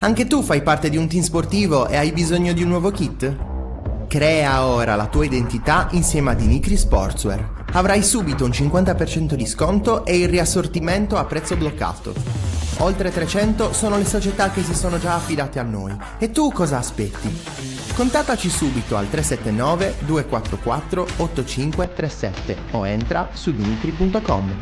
Anche tu fai parte di un team sportivo e hai bisogno di un nuovo kit? Crea ora la tua identità insieme a Dimitri Sportswear. Avrai subito un 50% di sconto e il riassortimento a prezzo bloccato. Oltre 300 sono le società che si sono già affidate a noi. E tu cosa aspetti? Contattaci subito al 379 244 8537 o entra su dimitri.com.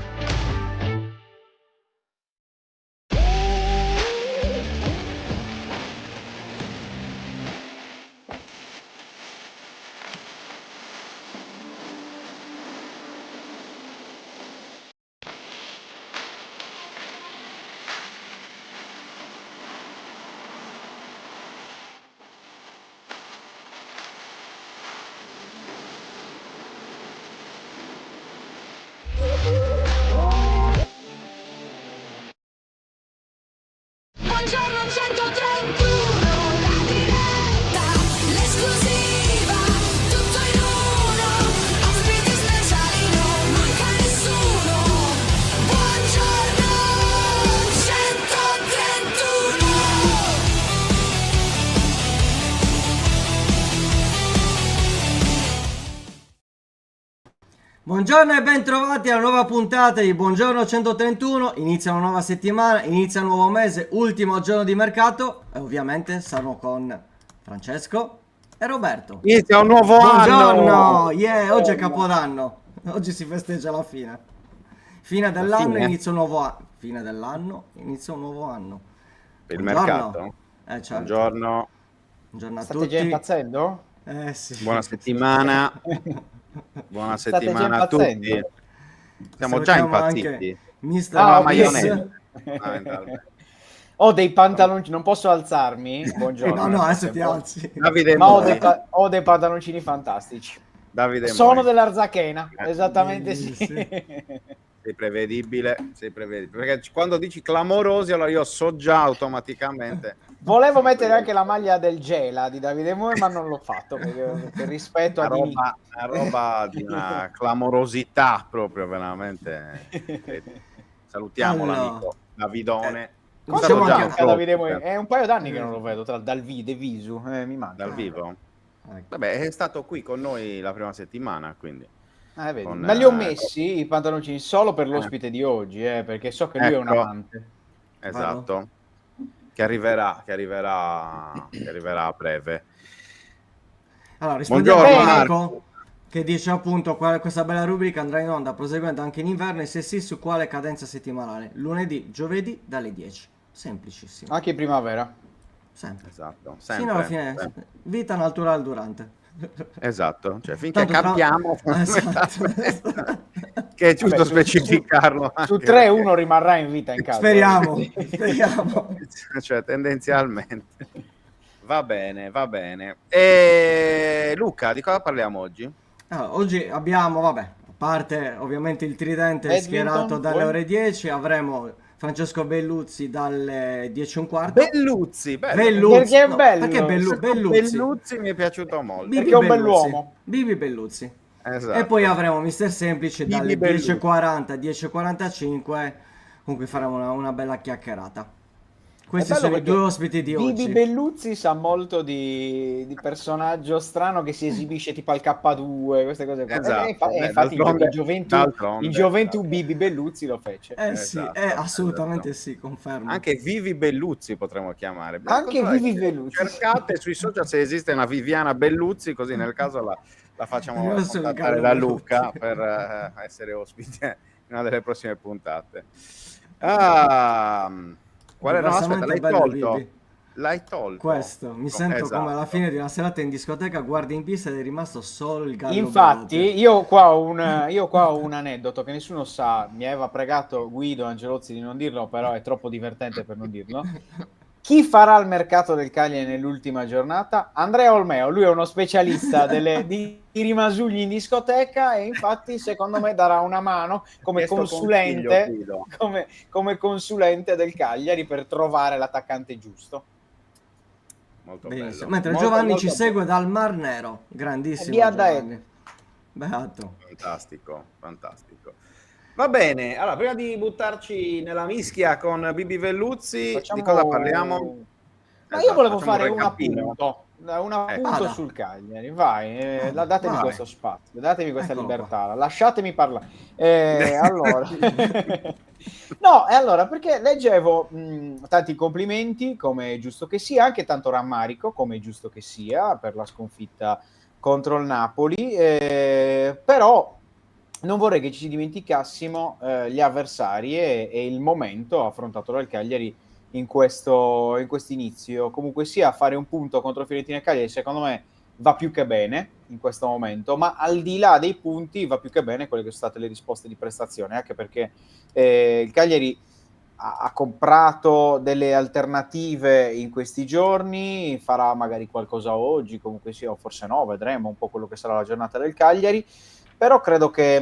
Buongiorno 131, la diretta, l'esclusiva, tutto in uno, ospiti speciali, non manca nessuno. Buongiorno 131. Buongiorno e ben trovati alla nuova puntata di Buongiorno 131. Inizia una nuova settimana, inizia un nuovo mese, ultimo giorno di mercato e ovviamente sarò con Francesco e Roberto. Inizia un nuovo Buongiorno, anno! yeah, oggi è Capodanno, oggi si festeggia la fine. Fine dell'anno, fine? inizia un nuovo anno. Fine dell'anno, inizia un nuovo anno. Per il Buongiorno. mercato? Certo. Buongiorno, Buongiorno a State tutti. già impazzendo? Sì. buona settimana. Buona State già settimana a tutti. impazzendo? Siamo già Salutiamo impazziti. anche Mister Ah, la ok. maionese. Fondamentalmente. Ho dei pantaloncini, non posso alzarmi? Buongiorno. No, adesso ti alzi. Davide Ma Mori. ho dei pantaloncini fantastici. Davide Sono Mori. dell'Arzachena, esattamente sì. Sei prevedibile, perché quando dici clamorosi allora io so già automaticamente. Volevo mettere anche la maglia del Gela di Davide Moore, ma non l'ho fatto perché per rispetto a Dini. Una roba di una clamorosità proprio veramente. Salutiamo Allora. l'amico Davidone. Quanto Diciamo manca anche a Davide Moore? È un paio d'anni che non lo vedo dal visu, mi manca. Dal vivo. Ecco. Vabbè, è stato qui con noi la prima settimana, quindi. Vedi. Con, Ma li ho messi i pantaloncini solo per l'ospite di oggi, perché so che lui è un Ecco. amante. Esatto. Che arriverà a breve. Allora, rispondiamo a Buongiorno, Marco che dice appunto questa bella rubrica andrà in onda proseguendo anche in inverno e se sì su quale cadenza settimanale? Lunedì, giovedì dalle 10. Semplicissimo. Anche in primavera. Sempre. Esatto, Fino alla sempre. fine. sempre. Vita naturale durante. Esatto, cioè finché Tanto tra- cambiamo Esatto. che è giusto Vabbè, specificarlo Su anche 3 perché- uno rimarrà in vita in casa. Speriamo. Speriamo. cioè tendenzialmente va bene. E Luca, di cosa parliamo oggi? Allora, oggi abbiamo, vabbè, a parte ovviamente il tridente Edmonton, schierato dalle poi? ore 10, avremo Francesco Belluzzi dalle 10 e un quarto. Belluzzi, bello. Belluzzi. Perché è no, bello. Perché Questo Belluzzi? Belluzzi mi è piaciuto molto. Bibi Perché è un Belluzzi. bell'uomo. Bibi Belluzzi. Esatto. E poi avremo Mister Semplice Bibi dalle Belluzzi. 10.40 10.45, con cui faremo una bella chiacchierata. Questi È bello sono i perché due ospiti di Bibi oggi. Belluzzi sa molto di personaggio strano che si esibisce tipo al K2, queste cose qua. Esatto. Infatti D'altronde. in gioventù Bibi Belluzzi lo fece. Sì, Esatto, assolutamente esatto. sì, confermo. Anche Vivi Belluzzi potremmo chiamare. Anche Controllate, Vivi Belluzzi. Cercate sui social se esiste una Viviana Belluzzi, così nel caso la facciamo Io sono contattare Carlo da Belluzzi. Luca per essere ospite in una delle prossime puntate. Ah, qual è? No, aspetta, Diversamente bello, Bibi. L'hai tolto. Questo, mi sento Esatto. come alla fine di una serata in discoteca, guardi in pista ed è rimasto solo il gallo Infatti, Belotti. io qua ho un aneddoto che nessuno sa, mi aveva pregato Guido Angelozzi di non dirlo, però è troppo divertente per non dirlo. Chi farà il mercato del Cagliari nell'ultima giornata? Andrea Olmeo, lui è uno specialista di rimasugli in discoteca e infatti secondo me darà una mano come Questo consulente, consiglio, Guido. come consulente del Cagliari per trovare l'attaccante giusto. Molto Benissimo. bello. Mentre Molto, Giovanni molto ci segue dal Mar Nero, grandissimo Via da Giovanni. Beato. Fantastico. Va bene, allora prima di buttarci nella mischia con Bibi Belluzzi, di cosa parliamo? Ma Esatto, io volevo facciamo fare un un recappino. appunto, un Ecco. appunto Vada. sul Cagliari, vai, datemi vai. questo spazio, datemi questa Eccolo libertà, lasciatemi parlare. Allora, no, e allora, perché leggevo tanti complimenti, come è giusto che sia, anche tanto rammarico, come è giusto che sia, per la sconfitta contro il Napoli, però non vorrei che ci dimenticassimo gli avversari e il momento affrontato dal Cagliari in questo inizio. Comunque sia, fare un punto contro Fiorentina e Cagliari secondo me va più che bene in questo momento, ma al di là dei punti va più che bene quelle che sono state le risposte di prestazione, anche perché il Cagliari ha comprato delle alternative in questi giorni, farà magari qualcosa oggi, comunque sia, o forse no, vedremo un po' quello che sarà la giornata del Cagliari. Però credo che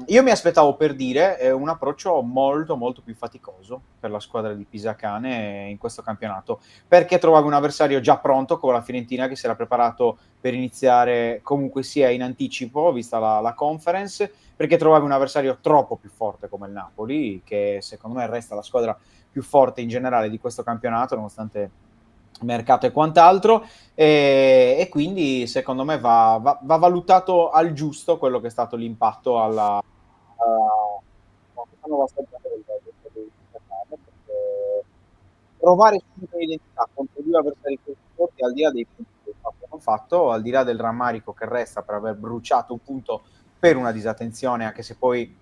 io mi aspettavo, per dire, un approccio molto molto più faticoso per la squadra di Pisacane in questo campionato, perché trovavo un avversario già pronto come la Fiorentina, che si era preparato per iniziare comunque sia in anticipo, vista la conference, perché trovavi un avversario troppo più forte come il Napoli, che secondo me resta la squadra più forte in generale di questo campionato, nonostante mercato e quant'altro, e quindi secondo me va valutato al giusto quello che è stato l'impatto alla nuova stagione del Cagliari, perché provare subito un'identità contro due avversari così forti, al di là dei punti che hanno fatto, al di là del rammarico che resta per aver bruciato un punto per una disattenzione, anche se poi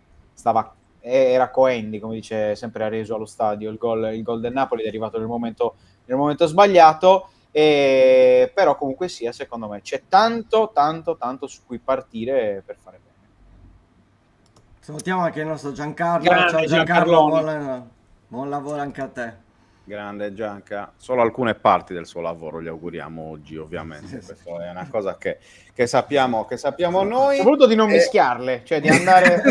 era Coendi, come dice sempre Areso allo stadio, il gol del Napoli è arrivato nel momento sbagliato, però comunque sia, secondo me c'è tanto su cui partire per fare bene. Salutiamo anche il nostro Giancarlo. Grande Ciao Giancarlo, Giancarloni. buon lavoro anche a te. Grande Gianca, solo alcune parti del suo lavoro gli auguriamo oggi, ovviamente. Questa è una cosa che sappiamo noi. Soprattutto di non mischiarle, cioè di andare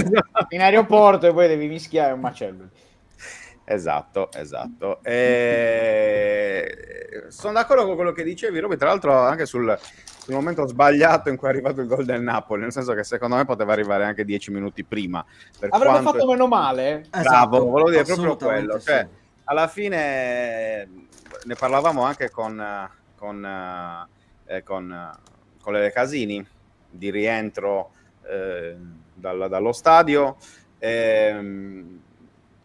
in aeroporto e poi devi mischiare un macello. Esatto. Sono d'accordo con quello che dicevi, Roby, tra l'altro anche sul momento sbagliato in cui è arrivato il gol del Napoli, nel senso che secondo me poteva arrivare anche 10 minuti prima. Avrebbe fatto meno male. Bravo, Esatto, volevo dire proprio assolutamente quello. sì. Cioè, alla fine ne parlavamo anche con le Casini di rientro dallo stadio.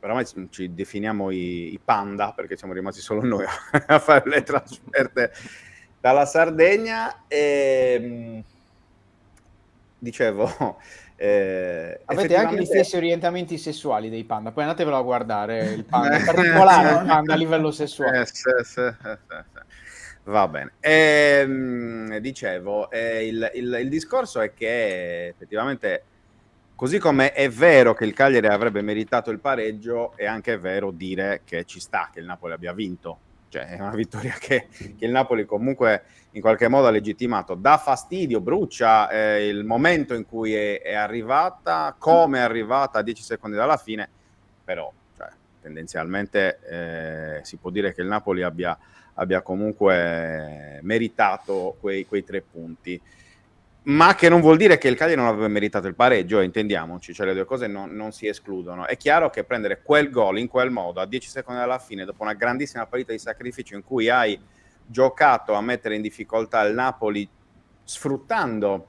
Oramai ci definiamo i panda, perché siamo rimasti solo noi a fare le trasferte dalla Sardegna. Dicevo, avete anche gli stessi orientamenti sessuali dei panda, poi andatevelo a guardare il panda, in particolare il panda a livello sessuale. Va bene. Dicevo, il discorso è che effettivamente, così come è vero che il Cagliari avrebbe meritato il pareggio, è anche vero dire che ci sta che il Napoli abbia vinto. Cioè, è una vittoria che il Napoli comunque in qualche modo ha legittimato. Dà fastidio, brucia il momento in cui è arrivata, come è arrivata a 10 secondi dalla fine, però cioè, tendenzialmente si può dire che il Napoli abbia comunque meritato quei 3 punti. Ma che non vuol dire che il Cagliari non aveva meritato il pareggio, intendiamoci, cioè le due cose non si escludono. È chiaro che prendere quel gol in quel modo a 10 secondi dalla fine, dopo una grandissima partita di sacrificio in cui hai giocato a mettere in difficoltà il Napoli, sfruttando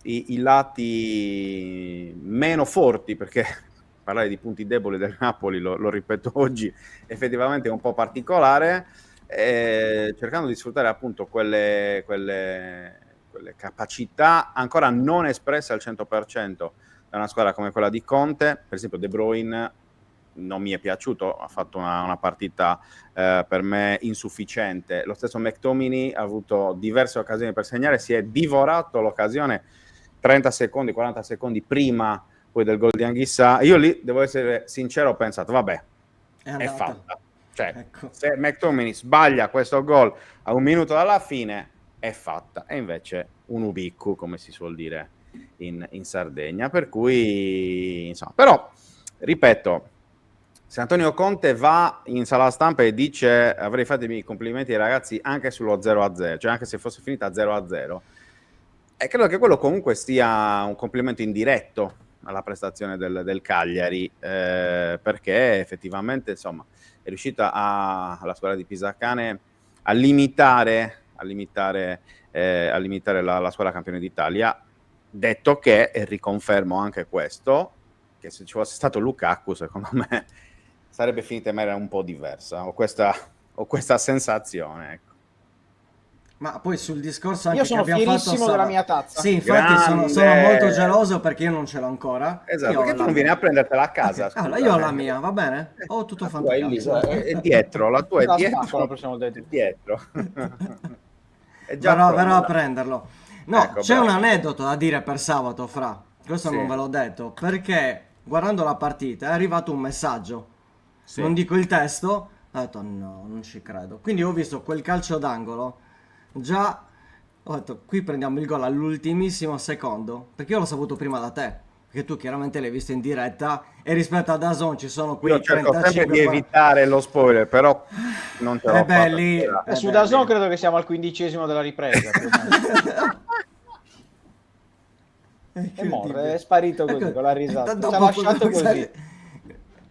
i lati meno forti, perché parlare di punti deboli del Napoli, lo ripeto oggi, effettivamente è un po' particolare, cercando di sfruttare appunto quelle capacità ancora non espresse al 100% da una squadra come quella di Conte. Per esempio De Bruyne non mi è piaciuto, ha fatto una partita per me insufficiente. Lo stesso McTominay ha avuto diverse occasioni per segnare, si è divorato l'occasione 30 secondi, 40 secondi prima poi del gol di Anghissà. Io lì, devo essere sincero, ho pensato, vabbè, è fatta. Cioè, ecco, se McTominay sbaglia questo gol a un minuto dalla fine, è fatta. E invece un ubicco, come si suol dire in Sardegna. Per cui, insomma, però, ripeto, se Antonio Conte va in sala stampa e dice avrei fatto i miei complimenti ai ragazzi anche sullo 0-0, cioè anche se fosse finita 0-0, e credo che quello comunque sia un complimento indiretto alla prestazione del Cagliari, perché effettivamente, insomma, è riuscita la squadra di Pisacane a limitare la squadra campione d'Italia. Detto che, e riconfermo anche questo, che se ci fosse stato Lukaku, secondo me sarebbe finita in maniera un po' diversa. Ho questa sensazione, ecco. Ma poi sul discorso anche Io sono che abbiamo fatto fierissimo della mia tazza. Sì, infatti sono Grande! molto geloso perché io non ce l'ho ancora. Esatto, Io ho perché tu la non vieni mia. a prendertela a casa? Ok, allora scusa, io ho la mia, va bene? Ho tutto La tua è lì, fantocalcio. è dietro, la tua è La dietro. spacco la prossima volta. È dietro. È già Verrò a pronta. prenderlo. No, Ecco, c'è bravo. un aneddoto da dire per sabato, Fra. Questo Sì. non ve l'ho detto. Perché guardando la partita è arrivato un messaggio. Sì. Non dico il testo. Ho detto no, non ci credo. Quindi ho visto quel calcio d'angolo. Già ho detto qui prendiamo il gol all'ultimissimo secondo. Perché io l'ho saputo prima da te. Perché tu chiaramente l'hai visto in diretta. E rispetto a DAZN ci sono quei Io cerco sempre 35 di evitare lo spoiler, però non ce l'ho beh, fatta. lì- stasera. Eh Su beh, DAZN beh. credo che siamo al 15° della ripresa. più o meno. È morto, è sparito così, con la risata. Ci ha lasciato così.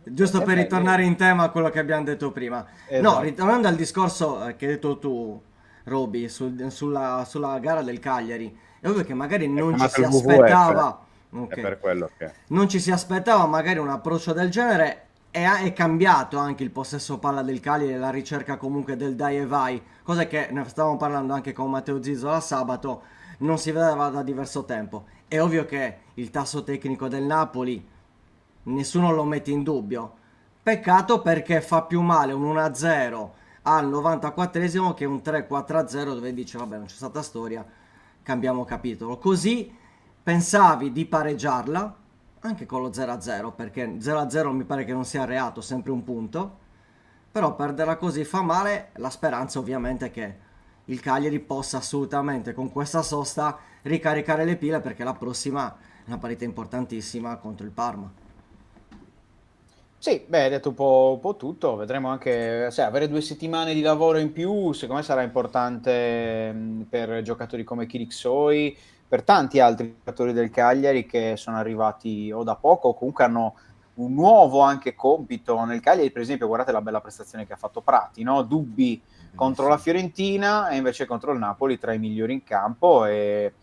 Giusto per beh, ritornare in tema a quello che abbiamo detto prima. No, Esatto. ritornando al discorso che hai detto tu, Roby, sulla gara del Cagliari, è ovvio che magari non ci chiamato si il WWF. aspettava. È Ok. per quello che... Non ci si aspettava magari un approccio del genere e è cambiato anche il possesso palla del Cagliari e la ricerca comunque del dai e vai, cosa che ne stavamo parlando anche con Matteo Zizola sabato, non si vedeva da diverso tempo. È ovvio che il tasso tecnico del Napoli nessuno lo mette in dubbio. Peccato perché fa più male un 1-0 al 94esimo che un 3-4-0 dove dice vabbè non c'è stata storia, cambiamo capitolo. Così pensavi di pareggiarla anche con lo 0-0 perché 0-0 mi pare che non sia reato, sempre un punto. Però perderla così fa male. La speranza ovviamente è che il Cagliari possa assolutamente con questa sosta ricaricare le pile perché la prossima è una partita importantissima contro il Parma. Sì, beh, hai detto un po' tutto. Vedremo anche, sai, avere 2 settimane di lavoro in più, secondo me sarà importante per giocatori come Kirixoi, per tanti altri giocatori del Cagliari che sono arrivati o da poco o comunque hanno un nuovo anche compito nel Cagliari. Per esempio, guardate la bella prestazione che ha fatto Prati, no? Dubbi contro la Fiorentina e invece contro il Napoli tra i migliori in campo e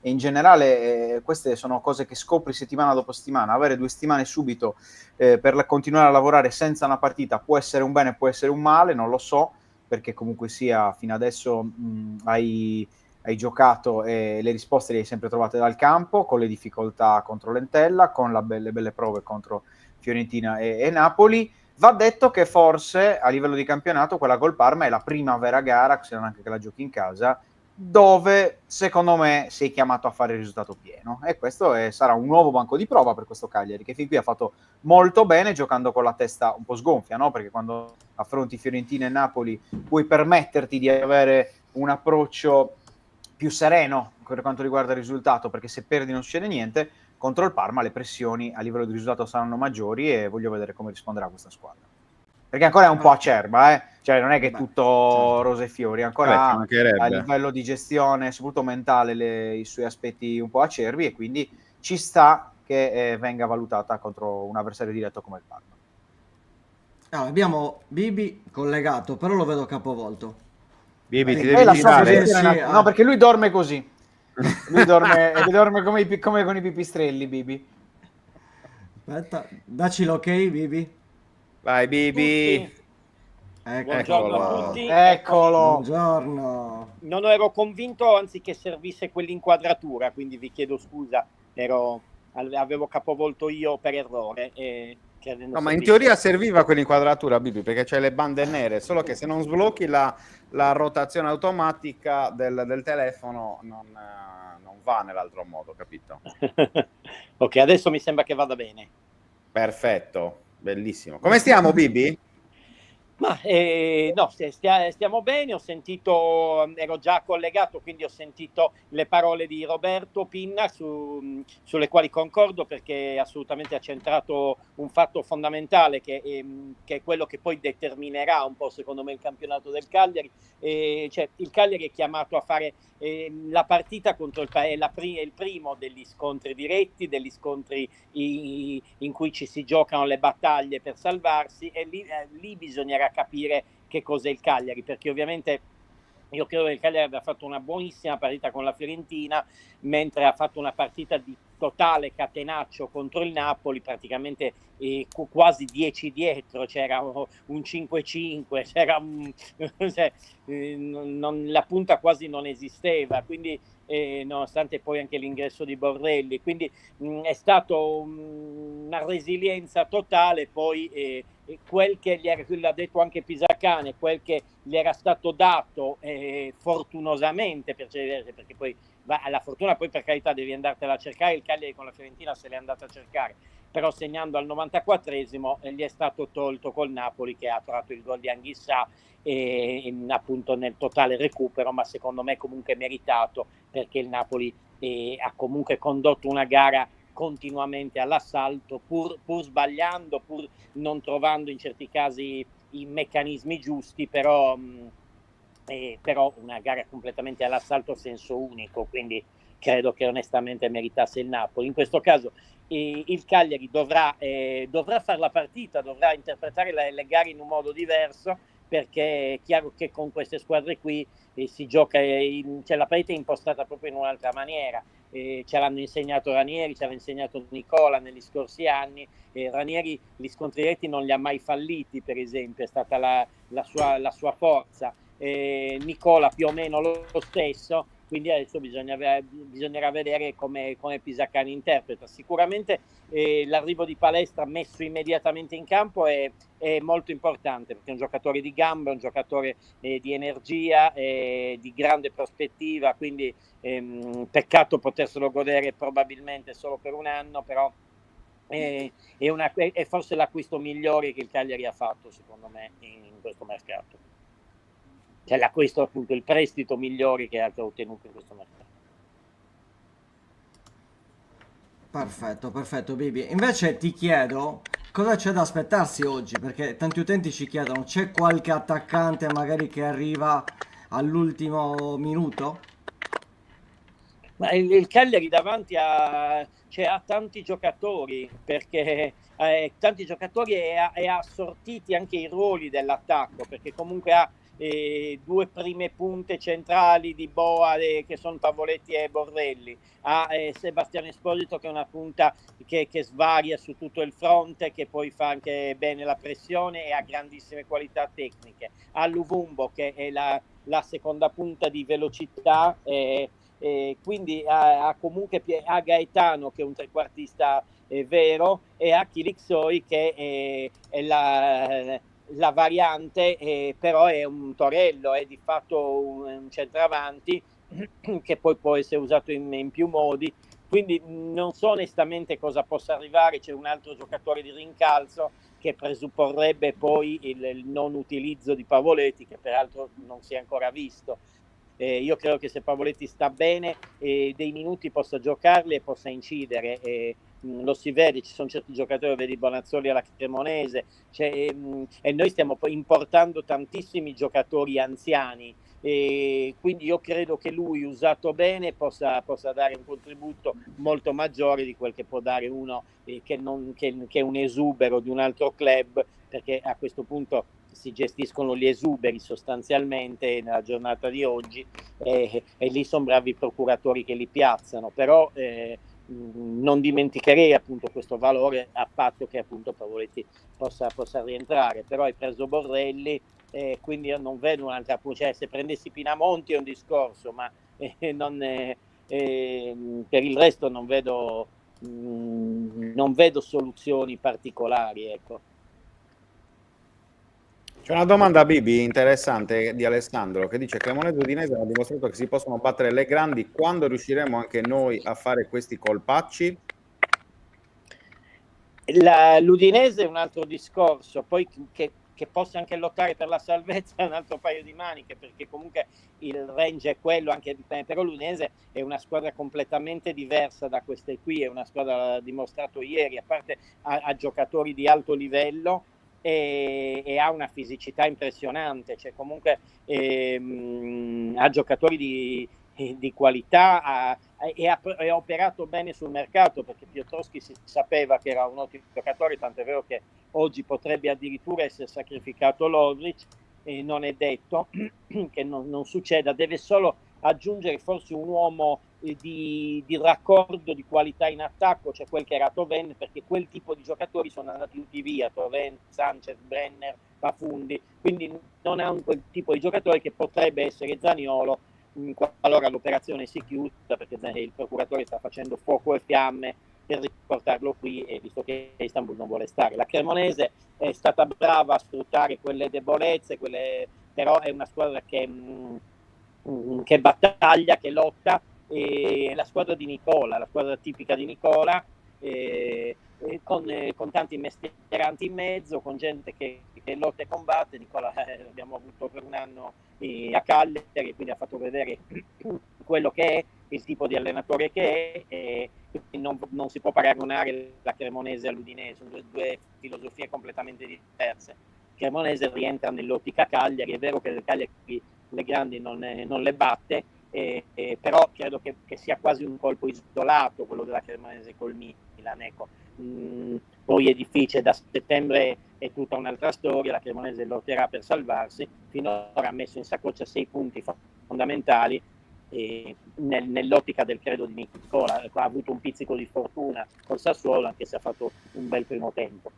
in generale queste sono cose che scopri settimana dopo settimana. Avere 2 settimane subito per continuare a lavorare senza una partita può essere un bene, può essere un male, non lo so, perché comunque sia fino adesso hai giocato e le risposte le hai sempre trovate dal campo, con le difficoltà contro l'Entella, con le belle prove contro Fiorentina e Napoli. Va detto che forse a livello di campionato quella col Parma è la prima vera gara, se non anche che la giochi in casa, dove secondo me sei chiamato a fare il risultato pieno, e questo sarà un nuovo banco di prova per questo Cagliari che fin qui ha fatto molto bene giocando con la testa un po' sgonfia, no? Perché quando affronti Fiorentina e Napoli puoi permetterti di avere un approccio più sereno per quanto riguarda il risultato, perché se perdi non succede niente. Contro il Parma le pressioni a livello di risultato saranno maggiori e voglio vedere come risponderà questa squadra, perché ancora è un po' acerba, cioè non è che è tutto certo. rose e fiori, Vabbè, ancora ci ha mancherebbe. a livello di gestione, soprattutto mentale, i suoi aspetti un po' acerbi, e quindi ci sta che venga valutata contro un avversario diretto come il Parma. Allora, abbiamo Bibi collegato, però lo vedo capovolto. Bibi, ti Sì, devi La sua Sì, girare. posizione sì, è no, perché lui dorme così. Lui dorme come con i pipistrelli, Bibi. Aspetta, dacci l'ok, Bibi. Vai, Bibi. Tutti. Ecco. Buongiorno Eccolo. a tutti. Eccolo. Buongiorno. Non ero convinto, anzi, che servisse quell'inquadratura, quindi vi chiedo scusa, avevo capovolto io per errore. No, ma in teoria serviva quell'inquadratura, Bibi, perché c'è le bande nere, solo che se non sblocchi la rotazione automatica del telefono non va nell'altro modo, capito? Ok, adesso mi sembra che vada bene. Perfetto, bellissimo. Come stiamo, Bibi? Ma no, stiamo bene, ho sentito, ero già collegato, quindi ho sentito le parole di Roberto Pinna sulle quali concordo, perché assolutamente ha centrato un fatto fondamentale che è quello che poi determinerà un po' secondo me il campionato del Cagliari. Cioè, il Cagliari è chiamato a fare la partita contro è il primo degli scontri diretti, degli scontri in cui ci si giocano le battaglie per salvarsi, e lì bisognerà capire che cos'è il Cagliari, perché ovviamente Io credo che il Cagliari abbia fatto una buonissima partita con la Fiorentina, mentre ha fatto una partita di totale catenaccio contro il Napoli, praticamente quasi 10 dietro, c'era un 5-5, c'era cioè, la punta quasi non esisteva, quindi nonostante poi anche l'ingresso di Borrelli, quindi è stato una resilienza totale, poi quel che gli era, l'ha detto anche Pisacane, quel che gli era stato dato fortunosamente perché poi la fortuna poi per carità devi andartela a cercare, il Cagliari con la Fiorentina se l'è andata a cercare, però segnando al 94esimo gli è stato tolto col Napoli, che ha trovato il gol di Anghissà appunto nel totale recupero, ma secondo me comunque meritato, perché il Napoli ha comunque condotto una gara continuamente all'assalto, pur sbagliando, pur non trovando in certi casi i meccanismi giusti, però una gara completamente all'assalto a senso unico, quindi credo che onestamente meritasse il Napoli. In questo caso il Cagliari dovrà fare la partita, dovrà interpretare le gare in un modo diverso, perché è chiaro che con queste squadre qui si gioca, cioè la partita è impostata proprio in un'altra maniera. Ce l'hanno insegnato Ranieri, ce l'ha insegnato Nicola negli scorsi anni. Ranieri gli scontri diretti non li ha mai falliti, per esempio, è stata la sua forza. Nicola più o meno lo stesso, quindi adesso bisognerà vedere come Pisacani interpreta. Sicuramente l'arrivo di Palestra messo immediatamente in campo è molto importante, perché è un giocatore di gambe, un giocatore di energia, di grande prospettiva, quindi peccato poterselo godere probabilmente solo per un anno, però è forse l'acquisto migliore che il Cagliari ha fatto, secondo me, in questo mercato. Cioè l'acquisto, appunto, il prestito migliore che ha ottenuto in questo mercato. Perfetto, Bibi. Invece ti chiedo cosa c'è da aspettarsi oggi, perché tanti utenti ci chiedono, c'è qualche attaccante magari che arriva all'ultimo minuto? Ma il Cagliari davanti ha tanti giocatori, perché tanti giocatori e ha assortiti anche i ruoli dell'attacco, perché comunque ha due prime punte centrali di Boa, che sono Pavoletti e Borrelli, ha Sebastiano Esposito, che è una punta che svaria su tutto il fronte, che poi fa anche bene la pressione e ha grandissime qualità tecniche, ha Luvumbo, che è la seconda punta di velocità, quindi comunque ha Gaetano, che è un trequartista vero, e ha Chilixoi, che è la variante, però è un torello, è di fatto un centravanti che poi può essere usato in più modi, quindi non so onestamente cosa possa arrivare. C'è un altro giocatore di rincalzo che presupporrebbe poi il non utilizzo di Pavoletti, che peraltro non si è ancora visto. Io credo che se Pavoletti sta bene, dei minuti possa giocarli e possa incidere. Lo si vede, ci sono certi giocatori, vedi Bonazzoli alla Cremonese, e noi stiamo poi importando tantissimi giocatori anziani, quindi io credo che lui, usato bene, possa dare un contributo molto maggiore di quel che può dare uno che è un esubero di un altro club, perché a questo punto si gestiscono gli esuberi sostanzialmente nella giornata di oggi, e lì sono bravi procuratori che li piazzano, però non dimenticherei appunto questo valore, a patto che appunto Pavoletti possa rientrare. Però hai preso Borrelli, quindi io non vedo un'altra, cioè se prendessi Pinamonti è un discorso, ma per il resto non vedo soluzioni particolari, ecco. C'è una domanda, Bibi, interessante di Alessandro, che dice: Cremonese e Udinese hanno dimostrato che si possono battere le grandi, quando riusciremo anche noi a fare questi colpacci? L'Udinese è un altro discorso, poi che possa anche lottare per la salvezza è un altro paio di maniche, perché comunque il range è quello, anche però l'Udinese è una squadra completamente diversa da queste qui, è una squadra, l'ha dimostrato ieri, a parte ha giocatori di alto livello e ha una fisicità impressionante, cioè comunque ha giocatori di qualità, e ha operato bene sul mercato, perché Piotrowski si sapeva che era un ottimo giocatore, tanto è vero che oggi potrebbe addirittura essere sacrificato Lovric, non è detto che non succeda, deve solo aggiungere forse un uomo di raccordo di qualità in attacco, cioè quel che era Toven, perché quel tipo di giocatori sono andati tutti via, Toven, Sanchez, Brenner, Pafundi, quindi non ha quel tipo di giocatore che potrebbe essere Zaniolo qualora l'operazione si chiuda, perché il procuratore sta facendo fuoco e fiamme per riportarlo qui, e visto che Istanbul non vuole stare. La Cremonese è stata brava a sfruttare quelle debolezze, però è una squadra che battaglia, che lotta, e la squadra di Nicola, la squadra tipica di Nicola, con tanti mestieranti in mezzo, con gente che lotta e combatte. Nicola l'abbiamo avuto per un anno a Cagliari, quindi ha fatto vedere quello che è, il tipo di allenatore che è, e non si può paragonare la Cremonese all'Udinese, sono due filosofie completamente diverse. Cremonese rientra nell'ottica Cagliari, è vero che le Cagliari le grandi non le batte, però credo che sia quasi un colpo isolato quello della Cremonese col Milan, ecco. Poi è difficile, da settembre è tutta un'altra storia, la Cremonese lotterà per salvarsi, finora ha messo in saccoccia 6 punti fondamentali, nell'ottica del credo di Nicola. Ha avuto un pizzico di fortuna col Sassuolo, anche se ha fatto un bel primo tempo.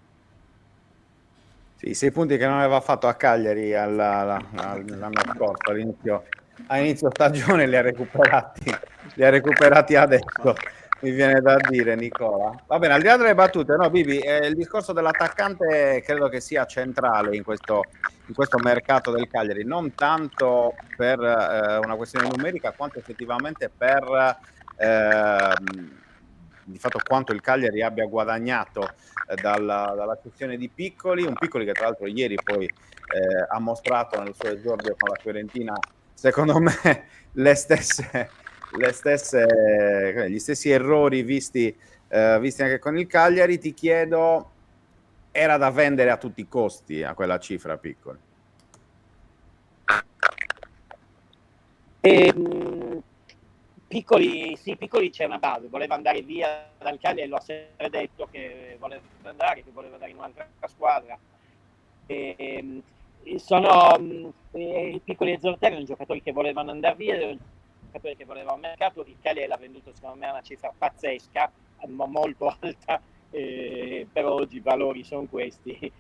Sì, 6 punti che non aveva fatto a Cagliari l'anno scorso, a inizio stagione li ha recuperati adesso, mi viene da dire, Nicola. Va bene, al di là delle battute, no, Bibi, il discorso dell'attaccante credo che sia centrale in questo mercato del Cagliari, non tanto per una questione numerica, quanto effettivamente per di fatto quanto il Cagliari abbia guadagnato dalla cessione di Piccoli, un Piccoli che tra l'altro ieri poi ha mostrato nel suo esordio con la Fiorentina, secondo me, gli stessi errori visti anche con il Cagliari. Ti chiedo, era da vendere a tutti i costi a quella cifra, Piccoli? Piccoli c'è una base, voleva andare via dal Cagliari e lo ha sempre detto che voleva andare in un'altra squadra. Sono Piccoli e Zorter, erano giocatori che volevano andare via, giocatori che volevano mercato. Il Cagliari l'ha venduto secondo me a una cifra pazzesca, molto alta, però oggi i valori sono questi,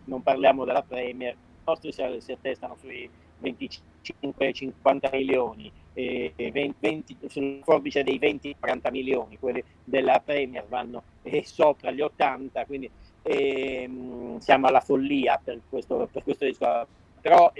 non parliamo della Premier, i nostri si attestano sui 25-50 milioni, 20, sul forbice dei 20-40 milioni, quelli della Premier vanno sopra gli 80, quindi siamo alla follia per questo discorso. Però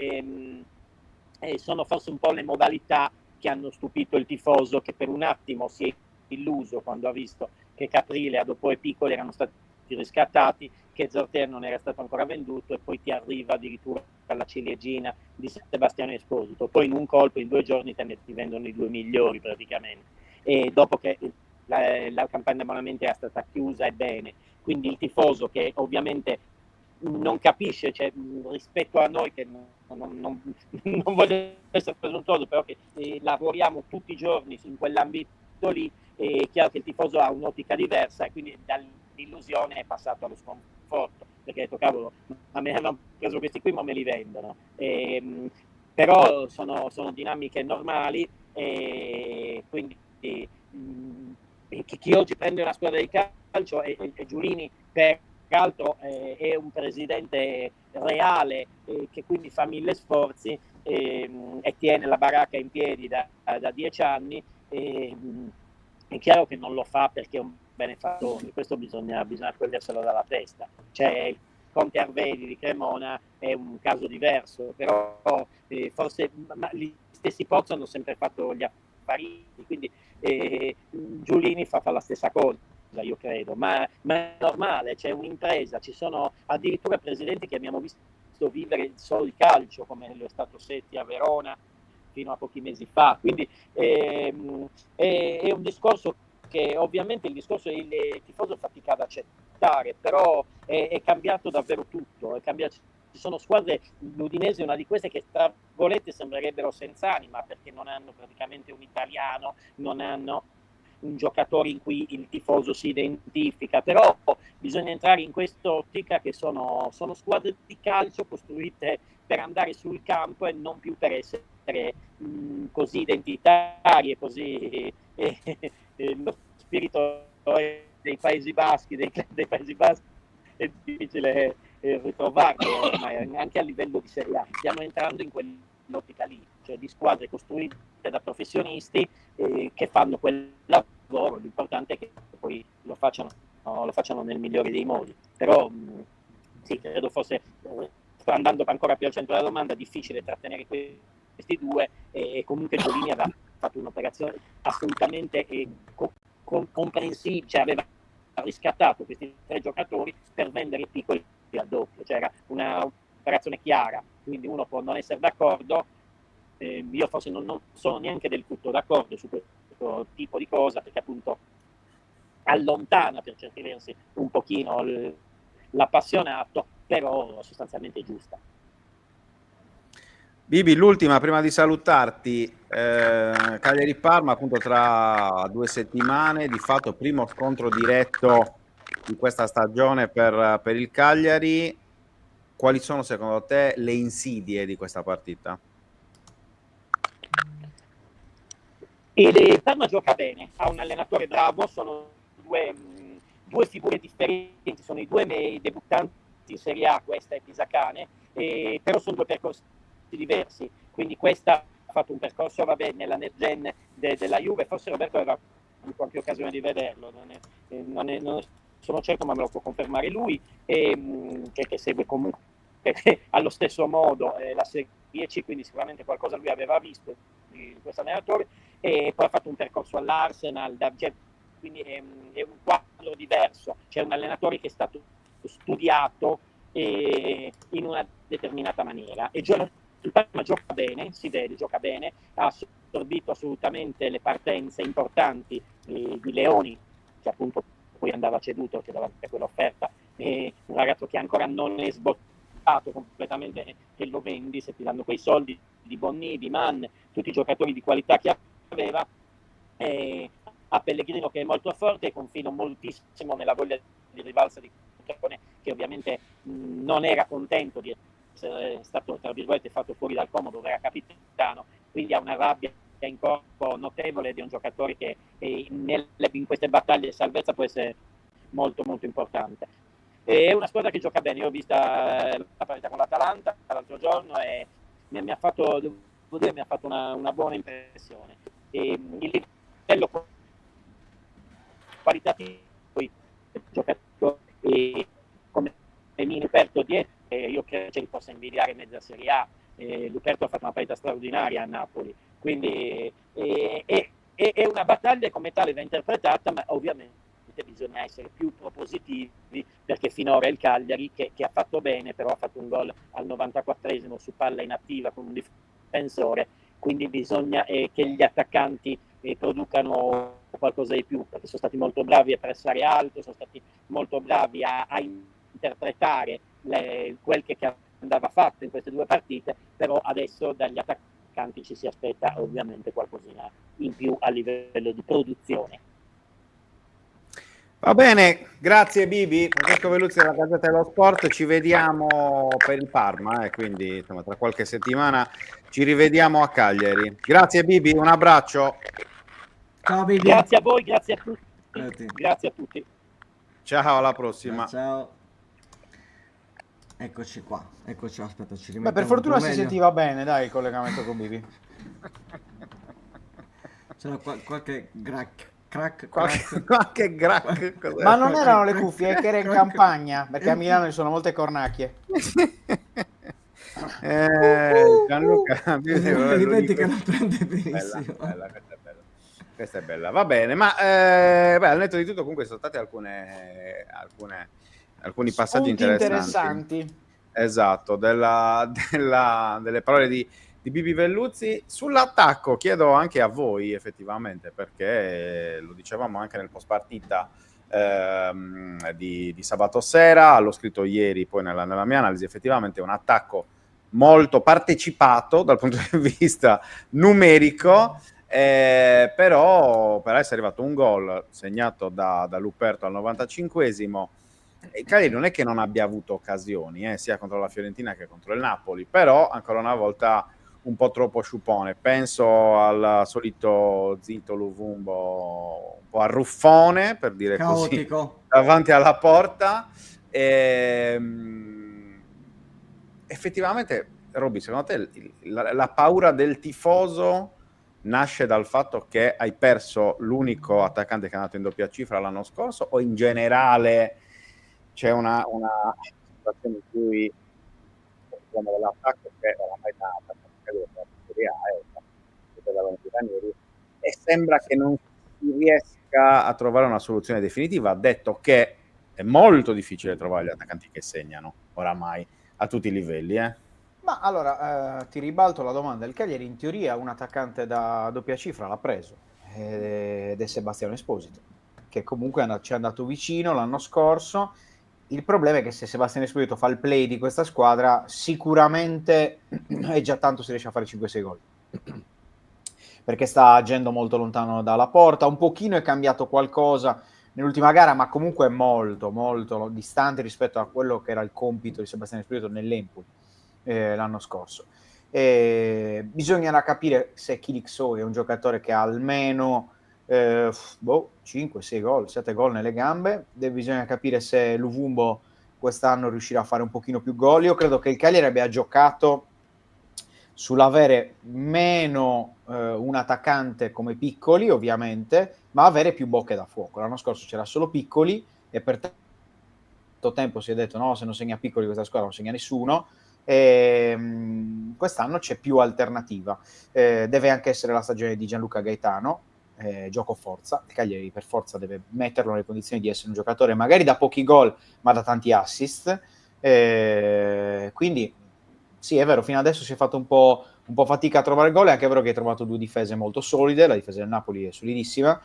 sono forse un po' le modalità che hanno stupito il tifoso, che per un attimo si è illuso quando ha visto che Caprile, Adopò e Piccoli erano stati riscattati, che Zorter non era stato ancora venduto, e poi ti arriva addirittura la ciliegina di Sebastiano Esposito. Poi in un colpo, in 2 giorni, ti vendono i 2 migliori praticamente, e dopo che la campagna di abbonamenti era stata chiusa, e bene. Quindi il tifoso, che ovviamente non capisce, cioè, rispetto a noi che non voglio essere presuntuoso, però che lavoriamo tutti i giorni in quell'ambito lì, è chiaro che il tifoso ha un'ottica diversa, e quindi dall'illusione è passato allo sconforto, perché ha detto cavolo, a me hanno preso questi qui ma me li vendono. Però sono dinamiche normali, e quindi chi oggi prende una squadra di calcio è Giulini, peraltro è un presidente reale, che quindi fa 1000 sforzi, e tiene la baracca in piedi da 10 anni. È chiaro che non lo fa perché è un benefattore, questo bisogna toglierselo dalla testa. Cioè, il Conte Arvedi di Cremona è un caso diverso, però forse gli stessi Pozzo hanno sempre fatto gli affari, quindi Giulini fa la stessa cosa, io credo, ma è normale, c'è un'impresa, ci sono addirittura presidenti che abbiamo visto vivere solo il calcio, come lo è stato Setti a Verona fino a pochi mesi fa. Quindi è un discorso che ovviamente il tifoso fatica ad accettare, però è cambiato davvero tutto, ci sono squadre, l'Udinese è una di queste, che tra virgolette sembrerebbero senza anima, perché non hanno praticamente un italiano, non hanno un giocatore in cui il tifoso si identifica, però bisogna entrare in questa ottica che sono squadre di calcio costruite per andare sul campo e non più per essere così identitari e così lo spirito dei Paesi Baschi, dei Paesi Baschi è difficile ritrovarlo ormai, anche a livello di Serie A. Stiamo entrando in quell'ottica lì, cioè di squadre costruite da professionisti che fanno quel lavoro. L'importante è che poi lo facciano nel migliore dei modi. Però sì, credo fosse, andando ancora più al centro della domanda, difficile trattenere questi due, e comunque Giolini aveva fatto un'operazione assolutamente comprensibile, cioè aveva riscattato questi 3 giocatori per vendere i piccoli al doppio, cioè era un'operazione chiara, quindi uno può non essere d'accordo, io forse non sono neanche del tutto d'accordo su questo tipo di cosa, perché appunto allontana per certi versi un pochino l'appassionato, però sostanzialmente è giusta. Bibi, l'ultima prima di salutarti, Cagliari-Parma appunto tra 2 settimane, di fatto primo scontro diretto di questa stagione per il Cagliari. Quali sono secondo te le insidie di questa partita? Il Parma gioca bene, ha un allenatore bravo, sono due figure differenti, sono i 2 debuttanti in Serie A, questa è Pisacane, però sono 2 percorsi diversi, quindi questa ha fatto un percorso, vabbè, nella next gen della Juve, forse Roberto aveva avuto anche occasione di vederlo, non sono certo, ma me lo può confermare lui, che segue comunque allo stesso modo la Serie C, quindi sicuramente qualcosa lui aveva visto di questo allenatore, e poi ha fatto un percorso all'Arsenal, quindi è un quadro diverso, c'è un allenatore che è stato studiato in una determinata maniera, e il Parma gioca bene, si vede, gioca bene, ha assorbito assolutamente le partenze importanti di Leoni, che appunto poi andava ceduto, che dava quell'offerta, un ragazzo che ancora non è sbottato completamente, che lo vendi se ti danno quei soldi, di Bonni, di Mann, tutti i giocatori di qualità che aveva, a Pellegrino che è molto forte, e confino moltissimo nella voglia di rivalsa di Crotone, che ovviamente non era contento di essere stato, tra virgolette, fatto fuori dal Como, dove era capitano, quindi ha una rabbia in corpo notevole di un giocatore che in queste battaglie di salvezza può essere molto molto importante. È una squadra che gioca bene, io ho vista la partita con l'Atalanta l'altro giorno e mi ha fatto una buona impressione. Il livello qualitativo dei giocatori come Mini Luperto dietro, io credo che possa invidiare mezza Serie A. Luperto ha fatto una partita straordinaria a Napoli, quindi è una battaglia come tale da interpretata, ma ovviamente bisogna essere più propositivi, perché finora il Cagliari che ha fatto bene, però ha fatto un gol al 94esimo su palla inattiva con un difensore, quindi bisogna che gli attaccanti producano qualcosa di più, perché sono stati molto bravi a pressare alto, sono stati molto bravi a interpretare quel che andava fatto in queste 2 partite, però adesso dagli attaccanti ci si aspetta ovviamente qualcosina in più a livello di produzione. Va bene, grazie Bibi. Francesco Veluzzi della Gazzetta dello Sport, ci vediamo per il Parma, quindi insomma, tra qualche settimana ci rivediamo a Cagliari. Grazie Bibi, un abbraccio. Ciao Bibi. Grazie a voi, grazie a tutti. Grazie a tutti. Ciao, alla prossima. Ciao. Eccoci qua, aspetta, ci rimettiamo. Beh, per fortuna un po' si meglio. sentiva bene, dai, il collegamento con Bibi. C'era qualche crack. Qualche crack. Cos'è? Ma non erano le cuffie, è che era in campagna, perché a Milano ci sono molte cornacchie. Gianluca, Ripeti che non prende benissimo. Bella, questa è bella, va bene, ma al netto di tutto comunque sono stati alcuni passaggi interessanti. Esatto, delle parole di Bibi Velluzzi. Sull'attacco chiedo anche a voi effettivamente, perché lo dicevamo anche nel post partita di sabato sera, l'ho scritto ieri poi nella mia analisi, effettivamente è un attacco molto partecipato dal punto di vista numerico, però per essere arrivato un gol segnato da Luperto al 95esimo il Cagliari non è che non abbia avuto occasioni, sia contro la Fiorentina che contro il Napoli, però ancora una volta un po' troppo sciupone. Penso al solito Zito Luvumbo, un po' arruffone, per dire Caotico. così, davanti alla porta. Effettivamente, Robby, secondo te la paura del tifoso nasce dal fatto che hai perso l'unico attaccante che è andato in doppia cifra l'anno scorso, o in generale c'è una situazione in cui l'attacco che oramai da Serie A e sembra che non si riesca a trovare una soluzione definitiva, detto che è molto difficile trovare gli attaccanti che segnano oramai a tutti i livelli, Ma allora, ti ribalto la domanda. Il Cagliari in teoria un attaccante da doppia cifra l'ha preso, ed è Sebastiano Esposito, che comunque ci è andato vicino l'anno scorso. Il problema è che se Sebastiano Esposito fa il play di questa squadra, sicuramente è già tanto se riesce a fare 5-6 gol. Perché sta agendo molto lontano dalla porta, un pochino è cambiato qualcosa nell'ultima gara, ma comunque è molto, molto distante rispetto a quello che era il compito di Sebastiano Esposito nell'Empoli l'anno scorso. Bisognerà capire se Kilikso è un giocatore che ha almeno 5-6 gol, 7 gol nelle gambe. Bisogna capire se Luvumbo quest'anno riuscirà a fare un pochino più gol. Io credo che il Cagliari abbia giocato sull'avere meno un attaccante come Piccoli, ovviamente, ma avere più bocche da fuoco. L'anno scorso c'era solo Piccoli e per tanto tempo si è detto no, se non segna Piccoli questa squadra non segna nessuno. Quest'anno c'è più alternativa. Deve anche essere la stagione di Gianluca Gaetano, gioco forza. Il Cagliari per forza deve metterlo nelle condizioni di essere un giocatore magari da pochi gol ma da tanti assist, quindi sì, è vero, fino adesso si è fatto un po' fatica a trovare gol. È anche vero che hai trovato 2 difese molto solide, la difesa del Napoli è solidissima.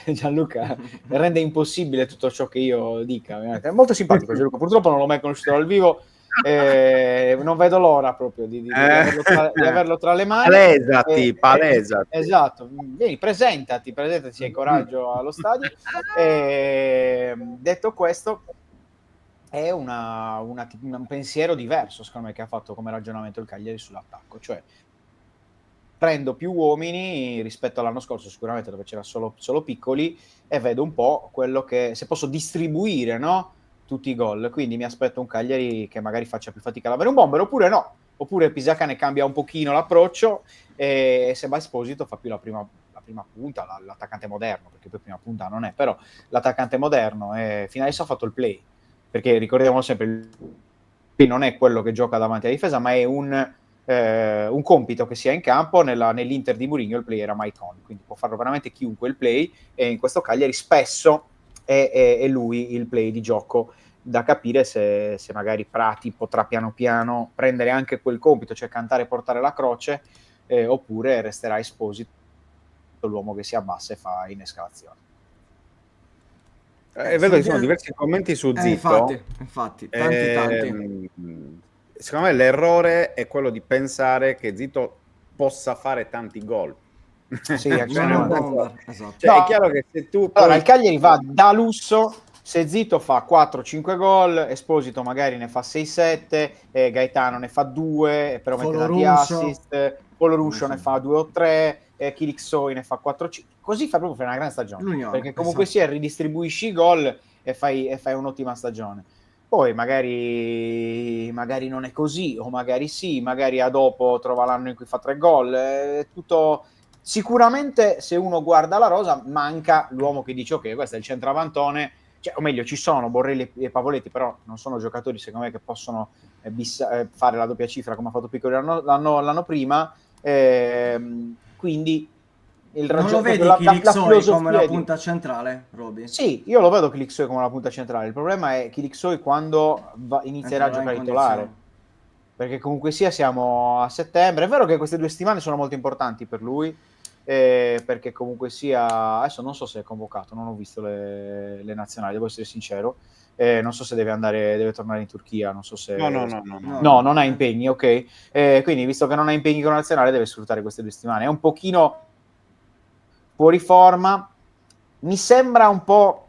Gianluca rende impossibile tutto ciò che io dica, è molto simpatico Gianluca, purtroppo non l'ho mai conosciuto dal vivo, non vedo l'ora proprio di averlo tra le mani. Palesati. Esatto, vieni, presentati se hai coraggio allo stadio. Detto questo, è un pensiero diverso secondo me che ha fatto come ragionamento il Cagliari sull'attacco, cioè prendo più uomini rispetto all'anno scorso sicuramente, dove c'era solo Piccoli, e vedo un po' quello che se posso distribuire, no? Tutti i gol, quindi mi aspetto un Cagliari che magari faccia più fatica ad avere un bomber, oppure no, oppure Pisacca ne cambia un pochino l'approccio e Seba Esposito fa più la prima punta, l'attaccante moderno, perché poi prima punta non è, però l'attaccante moderno, e fino adesso ha fatto il play, perché ricordiamo sempre il play non è quello che gioca davanti alla difesa, ma è un compito che sia in campo. Nell'Inter di Mourinho il play era Maicon, quindi può farlo veramente chiunque il play, e in questo Cagliari spesso è lui il play di gioco da capire se magari Prati potrà piano piano prendere anche quel compito, cioè cantare e portare la croce, oppure resterà Esposito l'uomo che si abbassa e fa in escalazione. Vedo che ci sono diversi commenti su Zitto. Infatti, tanti. Secondo me l'errore è quello di pensare che Zitto possa fare tanti gol. Sì, Esatto. Cioè, è chiaro che se tu allora il Cagliari va da lusso se Zitto fa 4-5 gol, Esposito magari ne fa 6-7, Gaetano ne fa 2, però mette tanti assist, Poloruscio ne fa 2 o 3, Kiliksoy ne fa 4-5, così fa proprio una grande stagione, perché comunque sia ridistribuisci i gol e fai un'ottima stagione. Poi magari non è così, o magari sì, magari a dopo trova l'anno in cui fa 3 gol, è tutto. Sicuramente se uno guarda la rosa manca l'uomo che dice ok, questo è il centravantone, cioè, o meglio ci sono Borrelli e Pavoletti, però non sono giocatori secondo me che possono fare la doppia cifra come ha fatto Piccoli l'anno prima, quindi non lo vedi Kiliksoy come la punta centrale, Roby? Sì, io lo vedo Kiliksoy come la punta centrale. Il problema è Kiliksoy quando inizierà a giocare titolare, perché comunque sia siamo a settembre. È vero che queste 2 settimane sono molto importanti per lui, perché comunque sia adesso non so se è convocato, non ho visto le nazionali, devo essere sincero. Non so se deve tornare in Turchia, non so se no, non ha impegni, ok. Quindi visto che non ha impegni con la nazionale deve sfruttare queste 2 settimane. È un pochino fuori forma, mi sembra un po'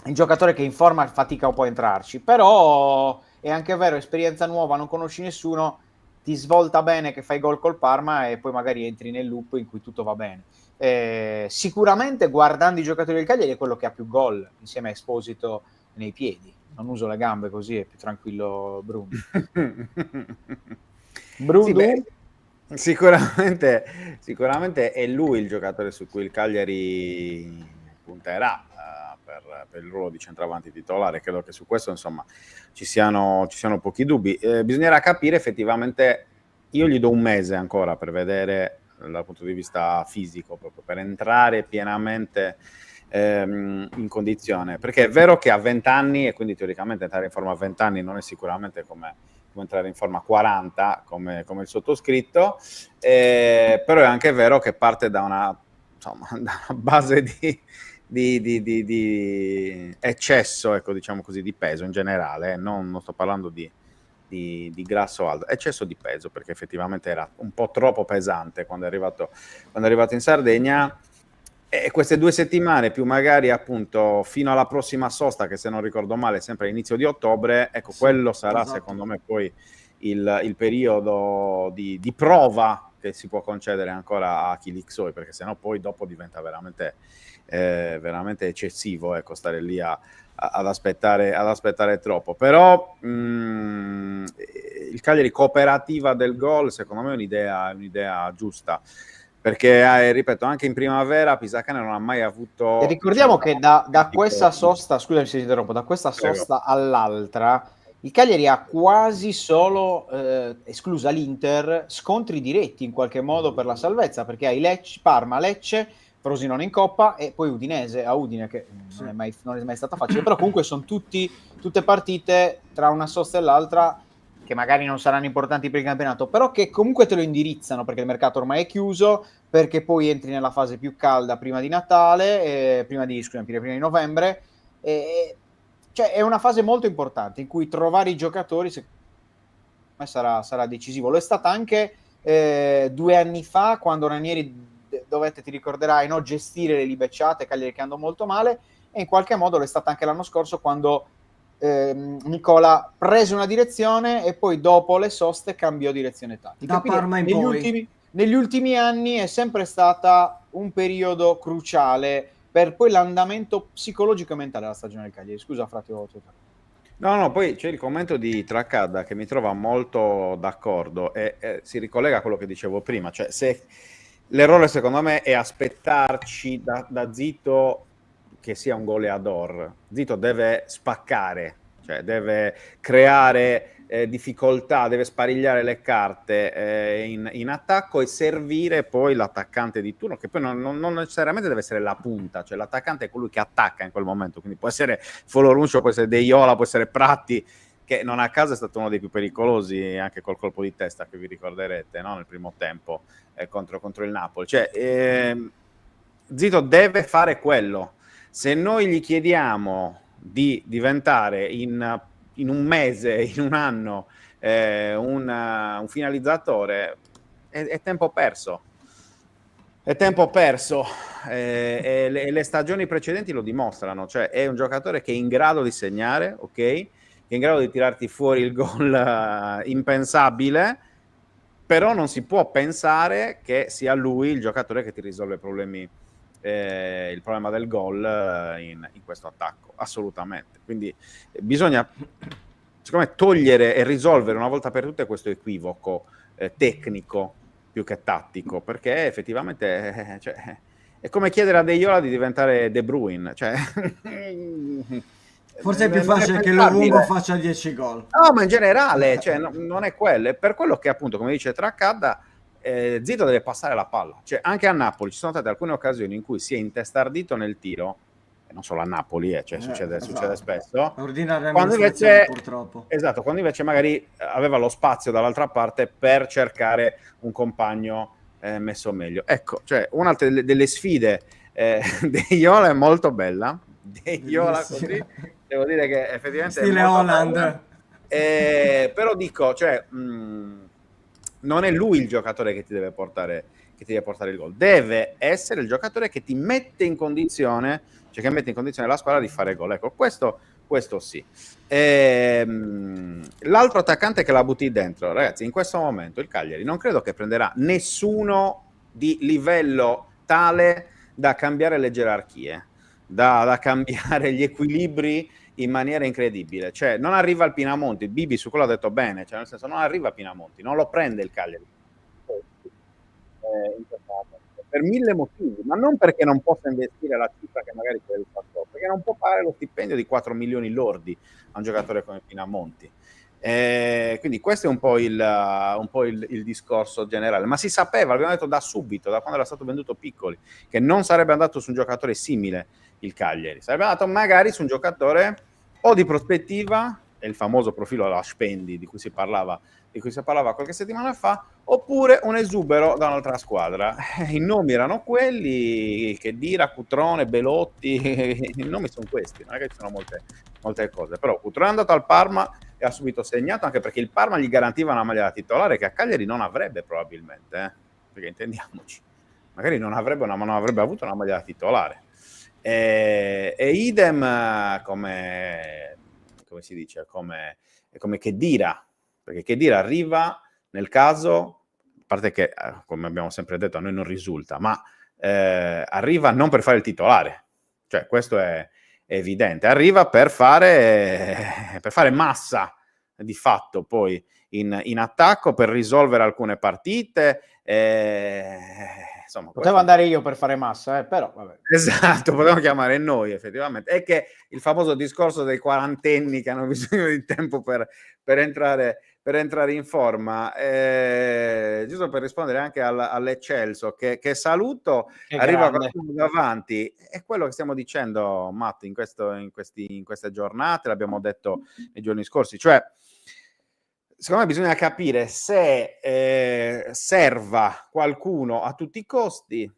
il giocatore che in forma fatica un po' a entrarci, però è anche vero, esperienza nuova, non conosci nessuno, ti svolta bene che fai gol col Parma e poi magari entri nel loop in cui tutto va bene. Sicuramente guardando i giocatori del Cagliari è quello che ha più gol insieme a Esposito nei piedi. Non uso le gambe, così è più tranquillo Bruno. Bruno, Sì, beh, sicuramente è lui il giocatore su cui il Cagliari punterà per il ruolo di centravanti titolare. Credo che su questo, insomma, ci siano pochi dubbi. Bisognerà capire effettivamente, io gli do un mese ancora per vedere dal punto di vista fisico, proprio per entrare pienamente in condizione, perché è vero che ha 20 anni e quindi teoricamente entrare in forma a 20 anni non è sicuramente come entrare in forma a 40 come il sottoscritto, però è anche vero che parte da una base di eccesso, ecco, diciamo così, di peso in generale, non sto parlando di grasso alto, eccesso di peso, perché effettivamente era un po' troppo pesante quando è arrivato in Sardegna. E queste 2 settimane più magari appunto fino alla prossima sosta, che se non ricordo male è sempre inizio di ottobre, ecco, sì, quello sarà, esatto, secondo me poi il periodo di prova che si può concedere ancora a Kilixoi, perché sennò poi dopo diventa veramente eccessivo, ecco, stare lì ad aspettare troppo. Però il Cagliari cooperativa del gol secondo me è un'idea giusta, perché ripeto, anche in primavera Pisacane non ha mai avuto, e ricordiamo che da questa sosta, scusami se ti interrompo, da questa sosta all'altra il Cagliari ha quasi solo, esclusa l'Inter, scontri diretti in qualche modo per la salvezza, perché hai Parma, Lecce, Frosinone in Coppa e poi Udinese a Udine, che non è mai stata facile, però comunque sono tutte partite tra una sosta e l'altra che magari non saranno importanti per il campionato, però che comunque te lo indirizzano, perché il mercato ormai è chiuso, perché poi entri nella fase più calda prima di Natale, prima di novembre, cioè è una fase molto importante in cui trovare i giocatori secondo me sarà decisivo. Lo è stata anche 2 anni fa, quando Ranieri dovette, ti ricorderai, no, gestire le libecciate, Cagliari che andò molto male, e in qualche modo lo è stata anche l'anno scorso, quando Nicola prese una direzione e poi dopo le soste cambiò direzione tattica. Da Parma in poi. Negli ultimi anni è sempre stata un periodo cruciale per poi l'andamento psicologico e mentale della stagione del Cagliari. Scusa, Frati, No, poi c'è il commento di Traccadda che mi trova molto d'accordo e si ricollega a quello che dicevo prima, cioè se l'errore secondo me è aspettarci da Zito che sia un goleador. Zito deve spaccare, cioè deve creare difficoltà, deve sparigliare le carte in attacco e servire poi l'attaccante di turno, che poi non necessariamente deve essere la punta, cioè l'attaccante è colui che attacca in quel momento, quindi può essere Foloruncio, può essere De Iola, può essere Pratti, che non a caso è stato uno dei più pericolosi anche col colpo di testa che vi ricorderete, no? Nel primo tempo contro il Napoli. Cioè, Zito deve fare quello. Se noi gli chiediamo di diventare in un mese, in un anno, un finalizzatore, è tempo perso. È tempo perso. E le stagioni precedenti lo dimostrano. Cioè, è un giocatore che è in grado di segnare, ok? Che è in grado di tirarti fuori il gol impensabile, però non si può pensare che sia lui il giocatore che ti risolve i problemi, il problema del gol in questo attacco, assolutamente. Quindi bisogna, secondo me, togliere e risolvere una volta per tutte questo equivoco tecnico più che tattico, perché effettivamente cioè, è come chiedere a De Iola di diventare De Bruyne, cioè forse è più facile che Lovungo faccia 10 gol. No, ma in generale, cioè, non è quello. È per quello che, appunto, come dice Traccadda, Zito deve passare la palla. Cioè, anche a Napoli ci sono state alcune occasioni in cui si è intestardito nel tiro, e non solo a Napoli, cioè, succede spesso. Quando invece, purtroppo. Esatto, quando invece magari aveva lo spazio dall'altra parte per cercare un compagno messo meglio. Ecco, cioè, un'altra delle sfide De Iola è molto bella. De Iola così, devo dire che effettivamente stile Holland. Però dico, cioè, non è lui il giocatore che ti deve portare il gol, deve essere il giocatore che ti mette in condizione, cioè cioè che mette in condizione la squadra di fare gol. Ecco, questo sì. L'altro attaccante che la butti dentro, ragazzi, in questo momento il Cagliari non credo che prenderà nessuno di livello tale da cambiare le gerarchie, da cambiare gli equilibri in maniera incredibile. Cioè, non arriva il Pinamonti, Bibi su quello ha detto bene, cioè nel senso non arriva Pinamonti, non lo prende il Cagliari. Per 1000 motivi, ma non perché non possa investire la cifra che magari per il fatto, perché non può pagare lo stipendio di 4 milioni lordi a un giocatore come Pinamonti. Quindi questo è un po' il discorso generale, ma si sapeva, l'abbiamo detto da subito, da quando era stato venduto Piccoli, che non sarebbe andato su un giocatore simile il Cagliari, sarebbe andato magari su un giocatore o di prospettiva, è il famoso profilo alla Spendi di cui si parlava qualche settimana fa, oppure un esubero da un'altra squadra. I nomi erano quelli, Khedira, Cutrone, Belotti, i nomi sono questi, non è che ci sono molte cose, però Cutrone è andato al Parma e ha subito segnato, anche perché il Parma gli garantiva una maglia da titolare che a Cagliari non avrebbe probabilmente, perché intendiamoci, magari non avrebbe avuto una maglia da titolare. E idem come si dice, come Khedira, perché Khedira arriva nel caso, a parte che, come abbiamo sempre detto, a noi non risulta, ma arriva non per fare il titolare, cioè questo è evidente, arriva per fare massa di fatto poi in attacco, per risolvere alcune partite, insomma, Potevo andare io per fare massa, però vabbè. Esatto, potevamo chiamare noi effettivamente. È che il famoso discorso dei quarantenni che hanno bisogno di tempo per entrare in forma, giusto per rispondere anche all'Eccelso, che saluto, Che arriva grande. qualcuno davanti, è quello che stiamo dicendo, Matt, in queste giornate, l'abbiamo detto nei giorni scorsi, cioè secondo me bisogna capire se serva qualcuno a tutti i costi,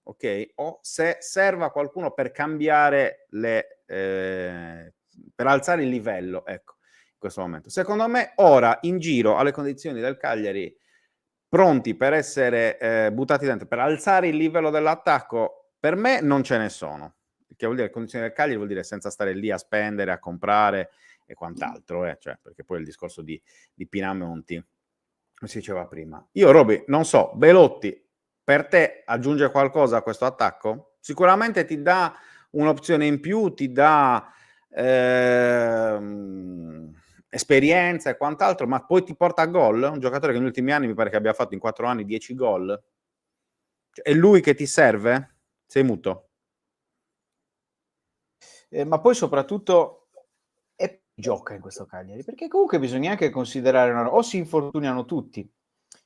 ok? O se serva qualcuno per cambiare per alzare il livello, ecco, in questo momento. Secondo me ora in giro alle condizioni del Cagliari, pronti per essere buttati dentro, per alzare il livello dell'attacco, per me non ce ne sono. Che vuol dire condizioni del Cagliari, vuol dire senza stare lì a spendere, a comprare e quant'altro, cioè, perché poi il discorso di Pinamonti, come si diceva prima. Io, Roby, non so, Belotti, per te aggiunge qualcosa a questo attacco? Sicuramente ti dà un'opzione in più, ti dà esperienza e quant'altro, ma poi ti porta a gol? Un giocatore che negli ultimi anni mi pare che abbia fatto in 4 anni 10 gol. Cioè, è lui che ti serve? Sei muto? Ma poi soprattutto gioca in questo Cagliari, perché comunque bisogna anche considerare o si infortuniano tutti,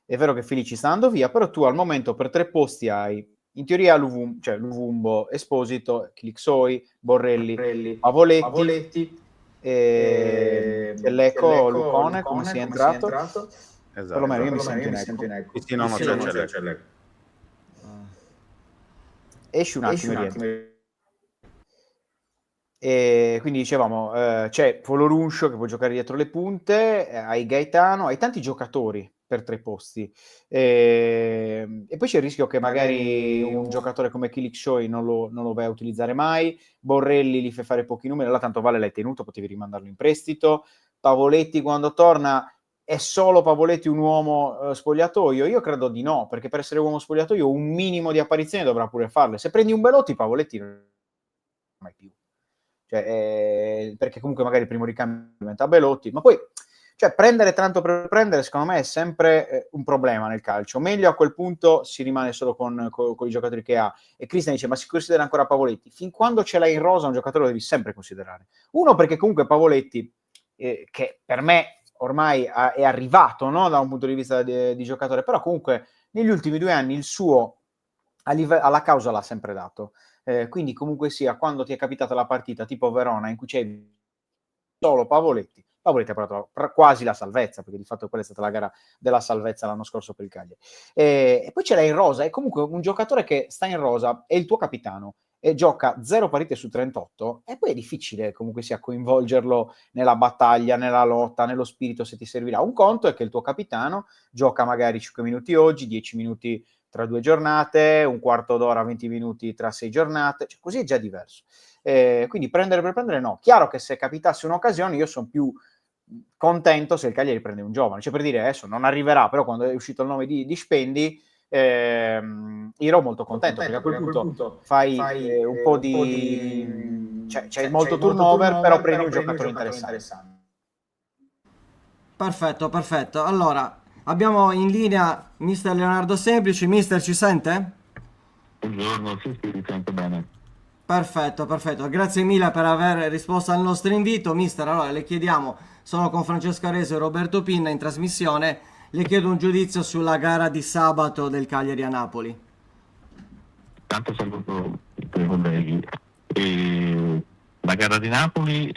è vero che Felici sta andando via, però tu al momento per 3 posti hai in teoria Luvumbo, Esposito, Clixoi, Borrelli, Pavoletti, Lecco, Lucone, come si è entrato? Esatto. Perlomeno io mi sento in eco. Sì, no, c'è l'eco. Esci un attimo. E quindi dicevamo c'è Foloruncio che può giocare dietro le punte, hai Gaetano, hai tanti giocatori per 3 posti e poi c'è il rischio che magari un giocatore come Kilik Shoy non lo vai a utilizzare mai, Borrelli gli fai fare pochi numeri, là tanto vale l'hai tenuto, potevi rimandarlo in prestito, Pavoletti quando torna è solo Pavoletti un uomo spogliatoio? Io credo di no, perché per essere uomo spogliatoio un minimo di apparizioni dovrà pure farle, se prendi un Belotti Pavoletti non mai più. Perché comunque magari il primo ricambio diventa Belotti, ma poi prendere tanto per prendere secondo me è sempre un problema nel calcio, meglio a quel punto si rimane solo con i giocatori che ha. E Cristian dice ma si considera ancora Pavoletti? Fin quando ce l'hai in rosa un giocatore lo devi sempre considerare, uno perché comunque Pavoletti che per me ormai è arrivato, no? Da un punto di vista di giocatore, però comunque negli ultimi 2 anni il suo alla causa l'ha sempre dato. Quindi comunque sia, quando ti è capitata la partita tipo Verona in cui c'è solo Pavoletti ha portato quasi la salvezza, perché di fatto quella è stata la gara della salvezza l'anno scorso per il Cagliari. E poi ce l'hai in rosa, è comunque un giocatore che sta in rosa, è il tuo capitano e gioca 0 partite su 38 e poi è difficile comunque sia coinvolgerlo nella battaglia, nella lotta, nello spirito se ti servirà. Un conto è che il tuo capitano gioca magari 5 minuti oggi, 10 minuti tra 2 giornate, un quarto d'ora, 20 minuti tra 6 giornate, cioè, così è già diverso. Quindi prendere per prendere no. Chiaro che se capitasse un'occasione io sono più contento se il Cagliari prende un giovane, cioè per dire adesso non arriverà, però quando è uscito il nome di Spendi ero molto contento perché a quel punto fai un po' di c'è molto turnover, però prendi un giocatore interessante. Perfetto. Allora, abbiamo in linea mister Leonardo Semplici. Mister, ci sente? Buongiorno, sì, mi sento bene. Perfetto. Grazie mille per aver risposto al nostro invito. Mister, allora le chiediamo, sono con Francesco Arese e Roberto Pinna in trasmissione, le chiedo un giudizio sulla gara di sabato del Cagliari a Napoli. Tanto saluto i tuoi colleghi. La gara di Napoli,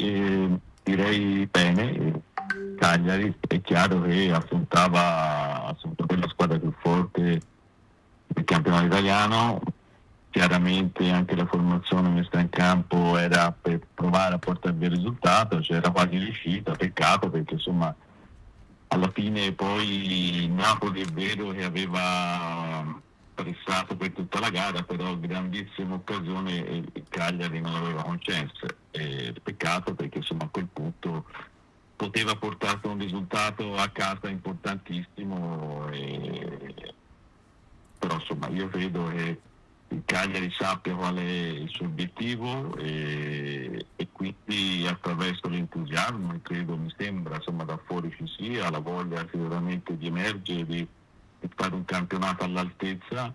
direi bene. Cagliari è chiaro che affrontava quella squadra più forte del campionato italiano. Chiaramente anche la formazione messa in campo era per provare a portare via il risultato, c'era quasi riuscita, peccato perché insomma alla fine poi il Napoli è vero che aveva pressato per tutta la gara, però grandissima occasione e il Cagliari non l'aveva concessa. Peccato perché insomma a quel punto poteva portare un risultato a casa importantissimo, però insomma io credo che il Cagliari sappia qual è il suo obiettivo e quindi attraverso l'entusiasmo, credo, mi sembra, insomma da fuori ci sia la voglia sicuramente di emergere, di fare un campionato all'altezza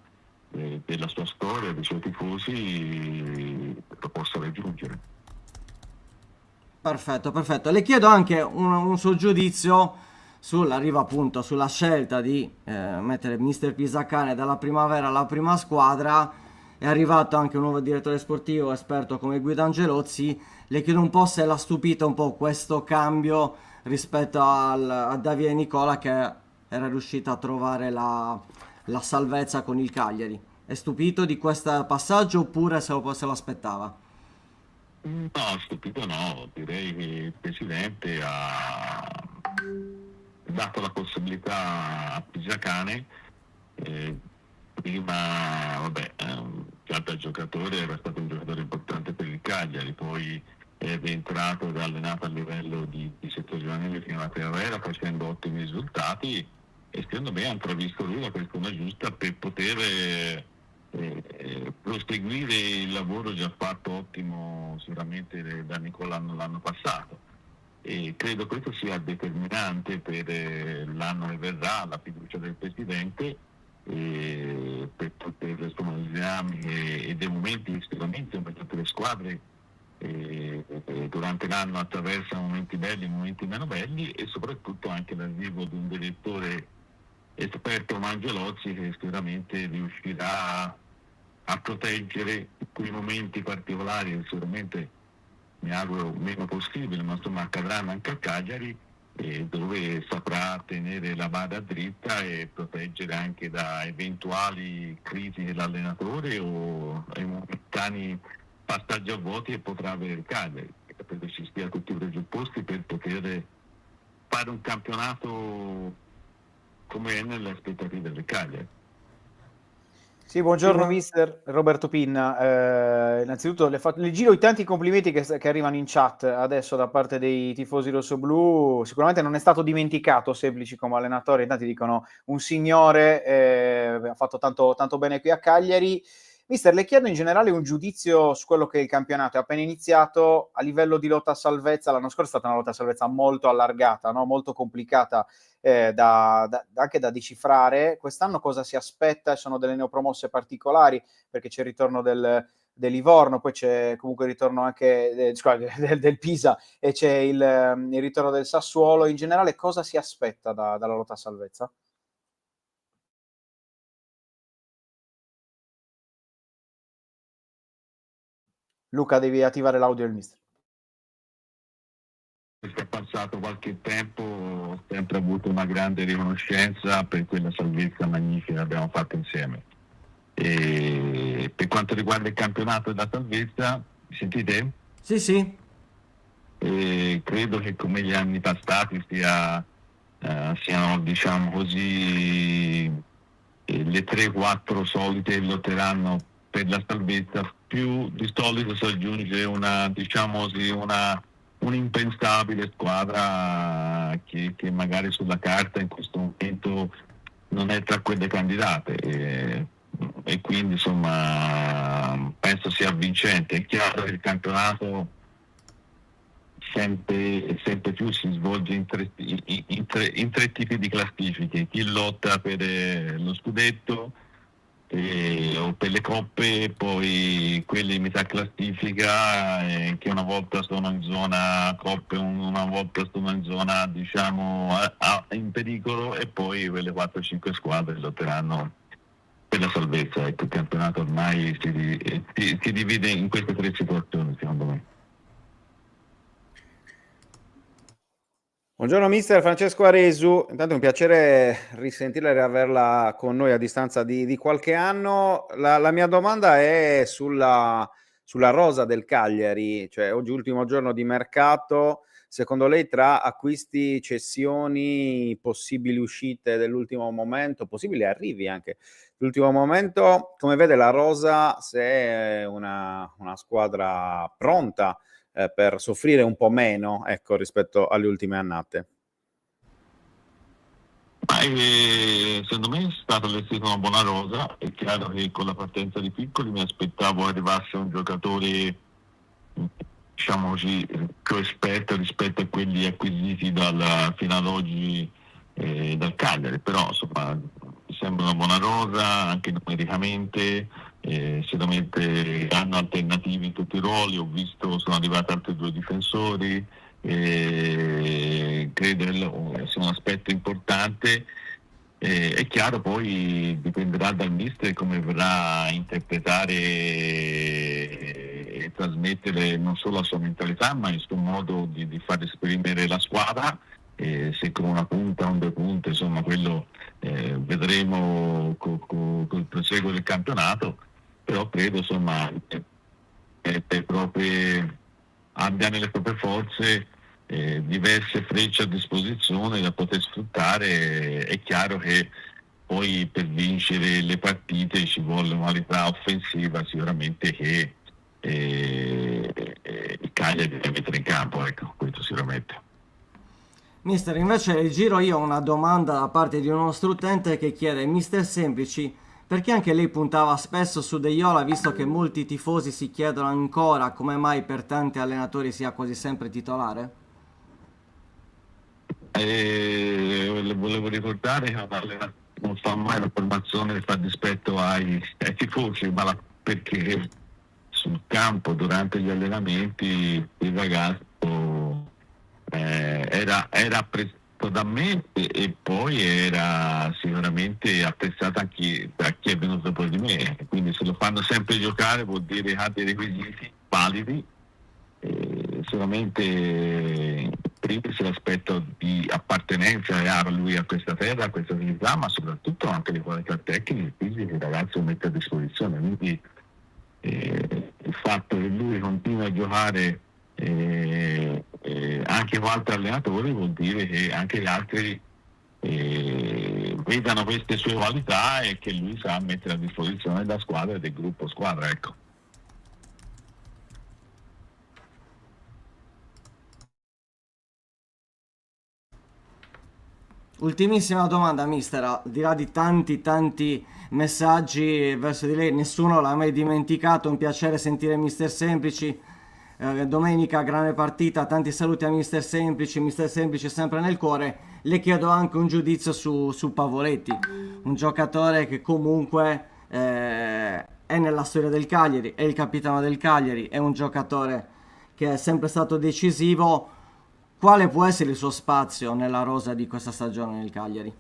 della sua storia, dei suoi tifosi, lo possa raggiungere. Perfetto. Le chiedo anche un suo giudizio appunto sulla scelta di mettere mister Pisacane dalla primavera alla prima squadra. È arrivato anche un nuovo direttore sportivo esperto come Guido Angelozzi. Le chiedo un po' se l'ha stupito un po' questo cambio rispetto a Davide Nicola, che era riuscito a trovare la salvezza con il Cagliari. È stupito di questo passaggio oppure se lo aspettava? No, stupito no, direi che il Presidente ha dato la possibilità a Pisacane, prima già da giocatore era stato un giocatore importante per il Cagliari, poi è rientrato ed allenato a livello di settore giovanile fino alla primavera facendo ottimi risultati e secondo me hanno previsto lui la persona giusta per poter proseguire il lavoro già fatto ottimo sicuramente da Nicola l'anno passato, e credo questo sia determinante per l'anno che verrà, la fiducia del Presidente per tutti gli esami e dei momenti sicuramente per tutte le squadre durante l'anno attraversano momenti belli e momenti meno belli, e soprattutto anche l'arrivo di un direttore esperto come Angelozzi che sicuramente riuscirà a proteggere quei momenti particolari che sicuramente mi auguro meno possibile, ma insomma accadranno anche a Cagliari, dove saprà tenere la barra dritta e proteggere anche da eventuali crisi dell'allenatore o ai momentanei passaggi a vuoti che potrà avere il Cagliari, perché ci stia tutti i presupposti per poter fare un campionato come è nelle aspettative del Cagliari. Sì, buongiorno mister Roberto Pinna. Innanzitutto le giro i tanti complimenti che arrivano in chat adesso da parte dei tifosi rossoblù. Sicuramente non è stato dimenticato Semplici come allenatore, tanti dicono un signore, ha fatto tanto bene qui a Cagliari. Mister, le chiedo in generale un giudizio su quello che è il campionato. È appena iniziato a livello di lotta a salvezza. L'anno scorso è stata una lotta a salvezza molto allargata, no? Molto complicata anche da decifrare. Quest'anno cosa si aspetta? Sono delle neopromosse particolari perché c'è il ritorno del Livorno, poi c'è comunque il ritorno anche del Pisa e c'è il ritorno del Sassuolo. In generale cosa si aspetta dalla lotta a salvezza? Luca, devi attivare l'audio del mister. È passato qualche tempo, ho sempre avuto una grande riconoscenza per quella salvezza magnifica che abbiamo fatto insieme. E per quanto riguarda il campionato della salvezza, mi sentite? Sì. Credo che come gli anni passati siano, diciamo così, le 3-4 solite lotteranno per la salvezza, più di solito si aggiunge una, diciamo così, un'impensabile squadra che magari sulla carta in questo momento non è tra quelle candidate, e quindi insomma penso sia vincente. È chiaro che il campionato sempre più si svolge in tre tipi di classifiche: chi lotta per lo scudetto o per le coppe, poi quelli in metà classifica che una volta sono in zona coppe, una volta sono in zona diciamo in pericolo, e poi quelle 4-5 squadre lotteranno per la salvezza. Ecco, il campionato ormai si divide in queste tre situazioni, secondo me. Buongiorno mister Francesco Aresu, intanto è un piacere risentirla e riaverla con noi a distanza di qualche anno. La mia domanda è sulla rosa del Cagliari, cioè oggi ultimo giorno di mercato, secondo lei tra acquisti, cessioni, possibili uscite dell'ultimo momento, possibili arrivi anche dell'ultimo momento, come vede la rosa, se è una squadra pronta per soffrire un po' meno, ecco, rispetto alle ultime annate? Secondo me è stata allestita una buona rosa. È chiaro che con la partenza di Piccoli mi aspettavo arrivasse un giocatore, diciamo così, più esperto rispetto a quelli acquisiti fino ad oggi dal Cagliari, però insomma mi sembra una buona rosa anche numericamente. Sicuramente hanno alternativi in tutti i ruoli. Ho visto, sono arrivati altri 2 difensori, credo sia un aspetto importante. È chiaro, poi dipenderà dal mister come verrà a interpretare e trasmettere non solo la sua mentalità, ma il suo modo di far esprimere la squadra. Se con una punta o 2 punte, insomma, quello vedremo col proseguo del campionato. Però credo insomma abbia nelle proprie forze diverse frecce a disposizione da poter sfruttare. È chiaro che poi per vincere le partite ci vuole una qualità offensiva sicuramente che il Cagliari deve mettere in campo, ecco, questo sicuramente. Mister, invece giro io una domanda da parte di un nostro utente che chiede: Mister Semplici, perché anche lei puntava spesso su De Jola, visto che molti tifosi si chiedono ancora come mai per tanti allenatori sia quasi sempre titolare? Volevo ricordare che non fa mai la formazione che fa dispetto ai tifosi, ma perché sul campo durante gli allenamenti il ragazzo era apprezzato da me, e poi era sicuramente apprezzato anche da chi è venuto dopo di me, quindi se lo fanno sempre giocare vuol dire che ha dei requisiti validi. Sicuramente primis l'aspetto di appartenenza a lui, a questa terra, a questa città, ma soprattutto anche le qualità tecniche e fisiche che il ragazzo mette a disposizione. Quindi il fatto che lui continua a giocare anche con altri allenatori vuol dire che anche gli altri vedano queste sue qualità e che lui sa mettere a disposizione della squadra e del gruppo squadra, ecco. Ultimissima domanda, mister, al di là di tanti messaggi verso di lei, nessuno l'ha mai dimenticato, un piacere sentire Mister Semplici. Domenica grande partita, tanti saluti a Mister Semplici sempre nel cuore. Le chiedo anche un giudizio su Pavoletti, un giocatore che comunque è nella storia del Cagliari, è il capitano del Cagliari, è un giocatore che è sempre stato decisivo. Quale può essere il suo spazio nella rosa di questa stagione nel Cagliari?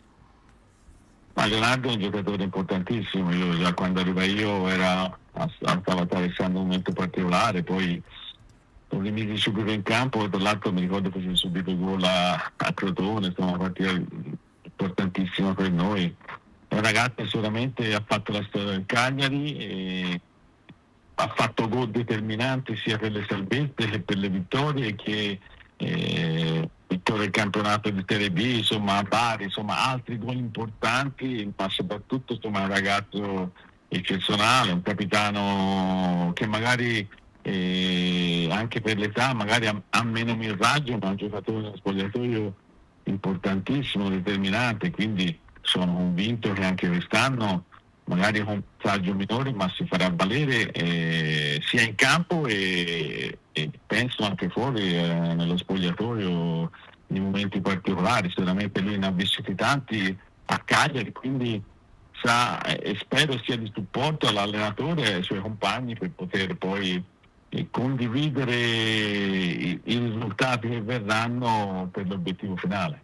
Ma Leonardo è un giocatore importantissimo. Io già quando arriva io stava attraversando un momento particolare, poi lo rimisi subito in campo, e tra l'altro mi ricordo che fece subito il gol a Crotone, è stata una partita importantissima per noi. È un ragazzo che sicuramente ha fatto la storia del Cagliari e ha fatto gol determinanti sia per le salvezze che per le vittorie, che vittoria del campionato di Serie B, insomma, Bari, insomma, altri gol importanti, ma soprattutto insomma, un ragazzo eccezionale, un capitano che magari anche per l'età magari ha meno miraggio, ma è un giocatore nello spogliatoio importantissimo, determinante, quindi sono convinto che anche quest'anno magari con un passaggio minore, ma si farà valere sia in campo e penso anche fuori nello spogliatoio in momenti particolari. Sicuramente lui ne ha vissuti tanti a Cagliari, quindi sa e spero sia di supporto all'allenatore e ai suoi compagni per poter poi condividere i risultati che verranno per l'obiettivo finale.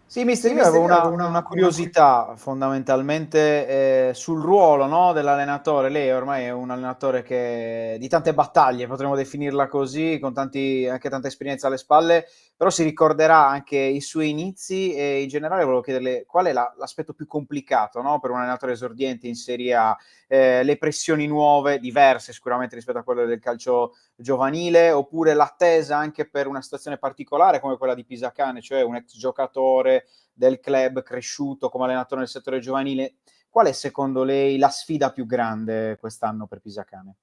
Sì, mister, io avevo una curiosità fondamentalmente sul ruolo, no, dell'allenatore. Lei ormai è un allenatore che di tante battaglie, potremmo definirla così, con anche tanta esperienza alle spalle, però si ricorderà anche i suoi inizi e in generale volevo chiederle qual è l'aspetto più complicato, no, per un allenatore esordiente in Serie A, le pressioni nuove, diverse sicuramente rispetto a quelle del calcio giovanile, oppure l'attesa anche per una situazione particolare come quella di Pisacane, cioè un ex giocatore del club cresciuto come allenatore nel settore giovanile. Qual è secondo lei la sfida più grande quest'anno per Pisacane?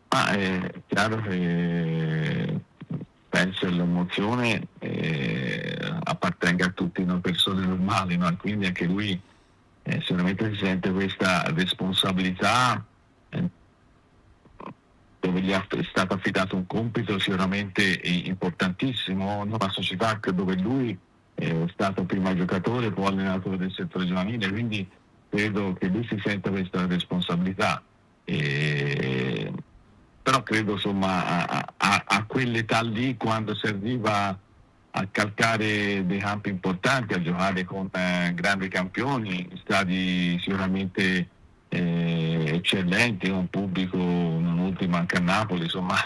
È chiaro che penso che l'emozione appartenga a tutte le persone normali, no? Quindi anche lui sicuramente si sente questa responsabilità dove gli è stato affidato un compito sicuramente importantissimo in una società dove lui è stato prima giocatore, poi allenatore del settore giovanile, quindi credo che lui si senta questa responsabilità. Però credo insomma a quell'età lì, quando si arriva a calcare dei campi importanti, a giocare con grandi campioni, stadi sicuramente eccellenti, un pubblico non ultimo anche a Napoli, insomma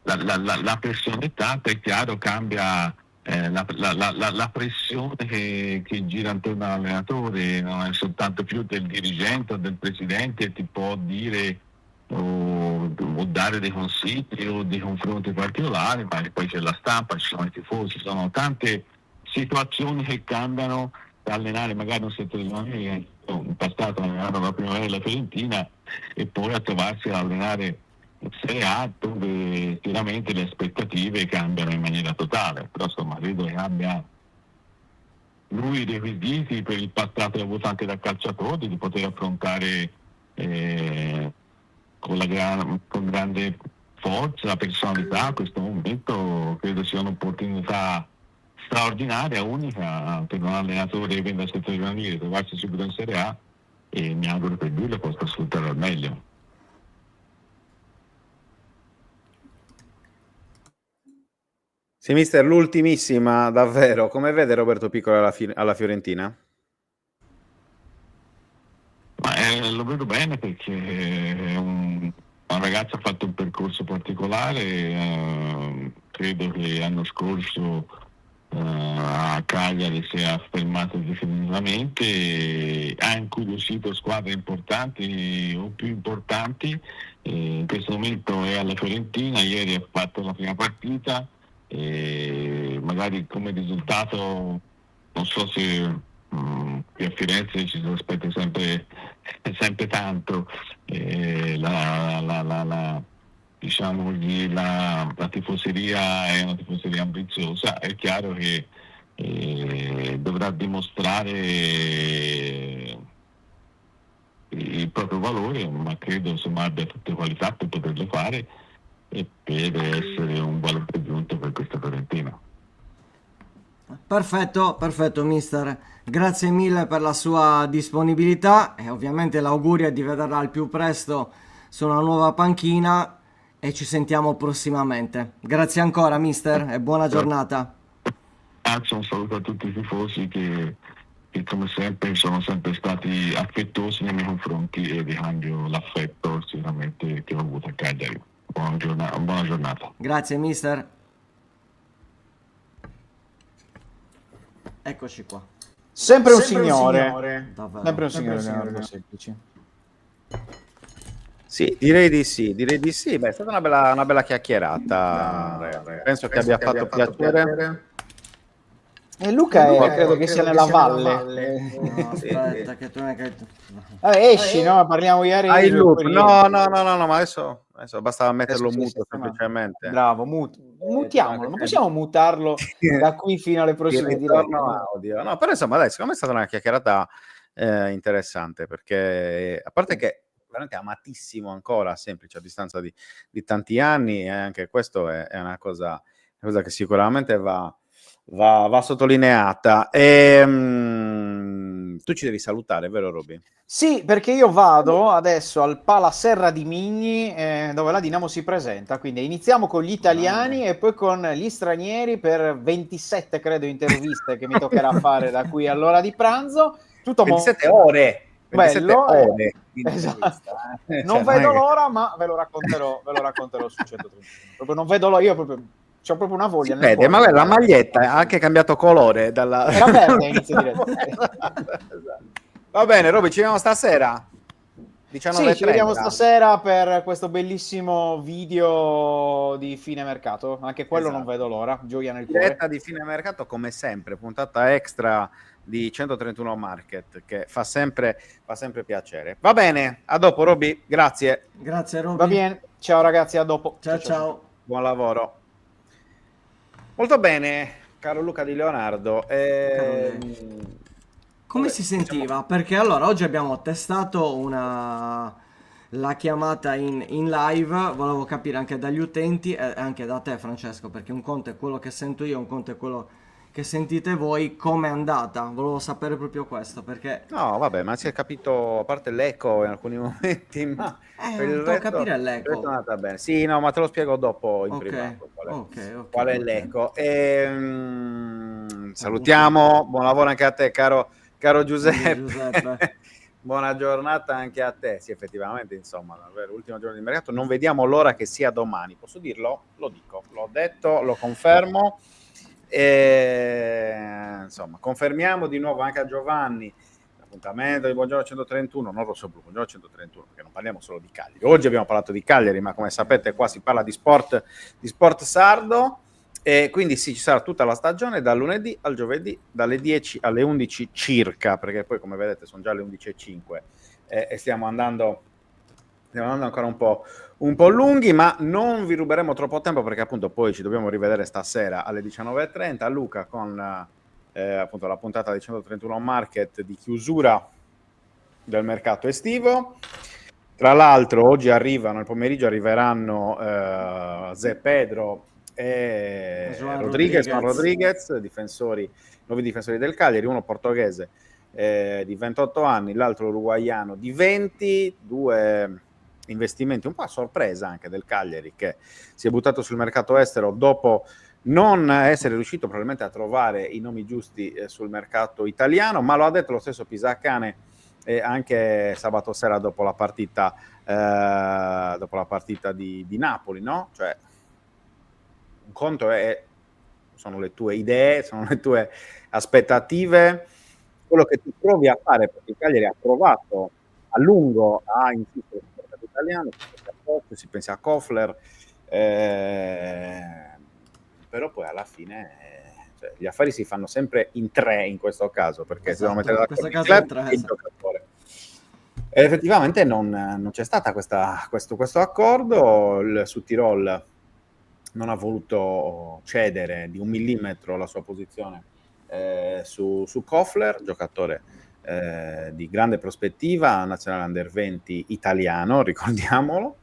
la pressione è tanta, è chiaro, cambia la pressione che gira intorno all'allenatore, non è soltanto più del dirigente o del presidente, ti può dire o dare dei consigli o dei confronti particolari, ma poi c'è la stampa, ci sono i tifosi, ci sono tante situazioni che cambiano da allenare magari un settore giovanile, in passato allenavano la primavera della Fiorentina e poi a trovarsi ad allenare in Serie A, dove sicuramente le aspettative cambiano in maniera totale, però insomma credo che abbia lui i requisiti per il passato che ha avuto anche da calciatore di poter affrontare con grande forza, personalità questo momento. Credo sia un'opportunità straordinaria, unica per un allenatore che viene dal settore giovanile, trovarsi subito in Serie A, e mi auguro che lui lo possa sfruttare al meglio. Sì, mister, l'ultimissima, davvero. Come vede Roberto Piccolo alla Fiorentina? Ma lo vedo bene perché è un ragazzo, ha fatto un percorso particolare, credo che l'anno scorso a Cagliari si è affermato definitivamente, ha incuriosito squadre importanti o più importanti, in questo momento è alla Fiorentina, ieri ha fatto la prima partita, magari come risultato non so se qui a Firenze ci si aspetta sempre tanto, diciamo la tifoseria è una tifoseria ambiziosa, è chiaro che dovrà dimostrare il proprio valore, ma credo insomma abbia tutte le qualità per poterlo fare e per essere un valore aggiunto per questa Fiorentina. Perfetto, perfetto mister, grazie mille per la sua disponibilità e ovviamente l'augurio è di vederla al più presto su una nuova panchina e ci sentiamo prossimamente. Grazie ancora mister e buona giornata. Grazie, un saluto a tutti i tifosi che come sempre sono sempre stati affettuosi nei miei confronti e vi cambio l'affetto sicuramente che ho avuto a Cagliari. Buona giornata. Grazie mister. Eccoci qua. Sempre un signore. Davvero. Sempre un signore, Leonardo Semplici. Sì, direi di sì, direi di sì. Beh, è stata una bella chiacchierata. Penso che abbia fatto piacere. E Luca credo che sia nella valle. No, Sì, aspetta, sì. che tu ne che... Esci, no? Parliamo ieri. Ah, il loop. No, ma adesso bastava metterlo Adesso sì, muto sistemato. semplicemente. Bravo, mutiamolo. Non possiamo mutarlo da qui fino alle Il prossime ritorno dirette. audio. No, però insomma, dai, secondo me è stata una chiacchierata interessante, perché a parte che veramente amatissimo ancora, semplice a distanza di tanti anni, e anche questo è una cosa che sicuramente va sottolineata. Tu ci devi salutare, vero Roby? Sì, perché io vado adesso al Pala Serra di Migni, dove la Dinamo si presenta. Quindi iniziamo con gli italiani e poi con gli stranieri per 27, credo, interviste che mi toccherà fare da qui all'ora di pranzo. Tutto 27 ore. 27 bello. ore di Esatto. intervista, Non Cioè, è vedo che- l'ora, ma ve lo racconterò su 131. Proprio non vedo l'ora, io proprio c'ho proprio una voglia Si nel vede, cuore. ma guarda, la maglietta ha anche cambiato colore Era verde a inizio diretta. Esatto. Va bene, Roby, ci vediamo stasera. Sì, ci 19:30. vediamo stasera per questo bellissimo video di fine mercato. Anche quello non Esatto. vedo l'ora. Gioia nel cuore. Diretta di fine mercato, come sempre, puntata extra di 131 Market, che fa sempre piacere. Va bene, a dopo Roby, grazie. Grazie Roby. Va bene. Ciao ragazzi, a dopo. Ciao. Buon lavoro. Molto bene, caro Luca Di Leonardo. Come Vabbè, si sentiva? Perché allora oggi abbiamo testato la chiamata in live, volevo capire anche dagli utenti e anche da te Francesco, perché un conto è quello che sento io, un conto è quello che sentite voi, come è andata. Volevo sapere proprio questo, perché No, vabbè, ma si è capito, a parte l'eco in alcuni momenti, ma per il devo capire il resto è l'eco. andata bene. Sì, no, ma te lo spiego dopo in Ok, privato ok. qual è l'eco. Salutiamo, buon lavoro anche a te, caro Giuseppe. Giuseppe. Buona giornata anche a te. Sì, effettivamente, insomma, davvero, l'ultimo giorno di mercato. Non vediamo l'ora che sia domani. Posso dirlo? Lo dico, l'ho detto, lo confermo. Insomma, confermiamo di nuovo anche a Giovanni l'appuntamento di Buongiorno 131, non Rosso Blu, Buongiorno 131, perché non parliamo solo di Cagliari. Oggi abbiamo parlato di Cagliari, ma come sapete qua si parla di sport sardo, e quindi sì, ci sarà tutta la stagione dal lunedì al giovedì dalle 10 alle 11 circa, perché poi come vedete sono già le 11:05 e stiamo andando ancora un po' lunghi, ma non vi ruberemo troppo tempo, perché appunto poi ci dobbiamo rivedere stasera alle 19:30 a Luca con appunto la puntata di 131 Market di chiusura del mercato estivo. Tra l'altro oggi nel pomeriggio arriveranno Zé Pedro e João Rodriguez, nuovi difensori del Cagliari, uno portoghese di 28 anni, l'altro uruguaiano di 20, due investimenti un po' a sorpresa anche del Cagliari, che si è buttato sul mercato estero dopo non essere riuscito probabilmente a trovare i nomi giusti sul mercato italiano, ma lo ha detto lo stesso Pisacane anche sabato sera dopo la partita di Napoli, no? Cioè, un conto sono le tue idee, sono le tue aspettative, quello che tu provi a fare, perché il Cagliari ha provato a lungo a insistere sul mercato italiano, si pensa a Kofler, però poi alla fine cioè, gli affari si fanno sempre in tre in questo caso, perché si devono mettere d'accordo il club e il giocatore. E effettivamente non c'è stata questo accordo. Il Südtirol non ha voluto cedere di 1 millimetro la sua posizione su Kofler, giocatore di grande prospettiva, nazionale under 20 italiano, ricordiamolo.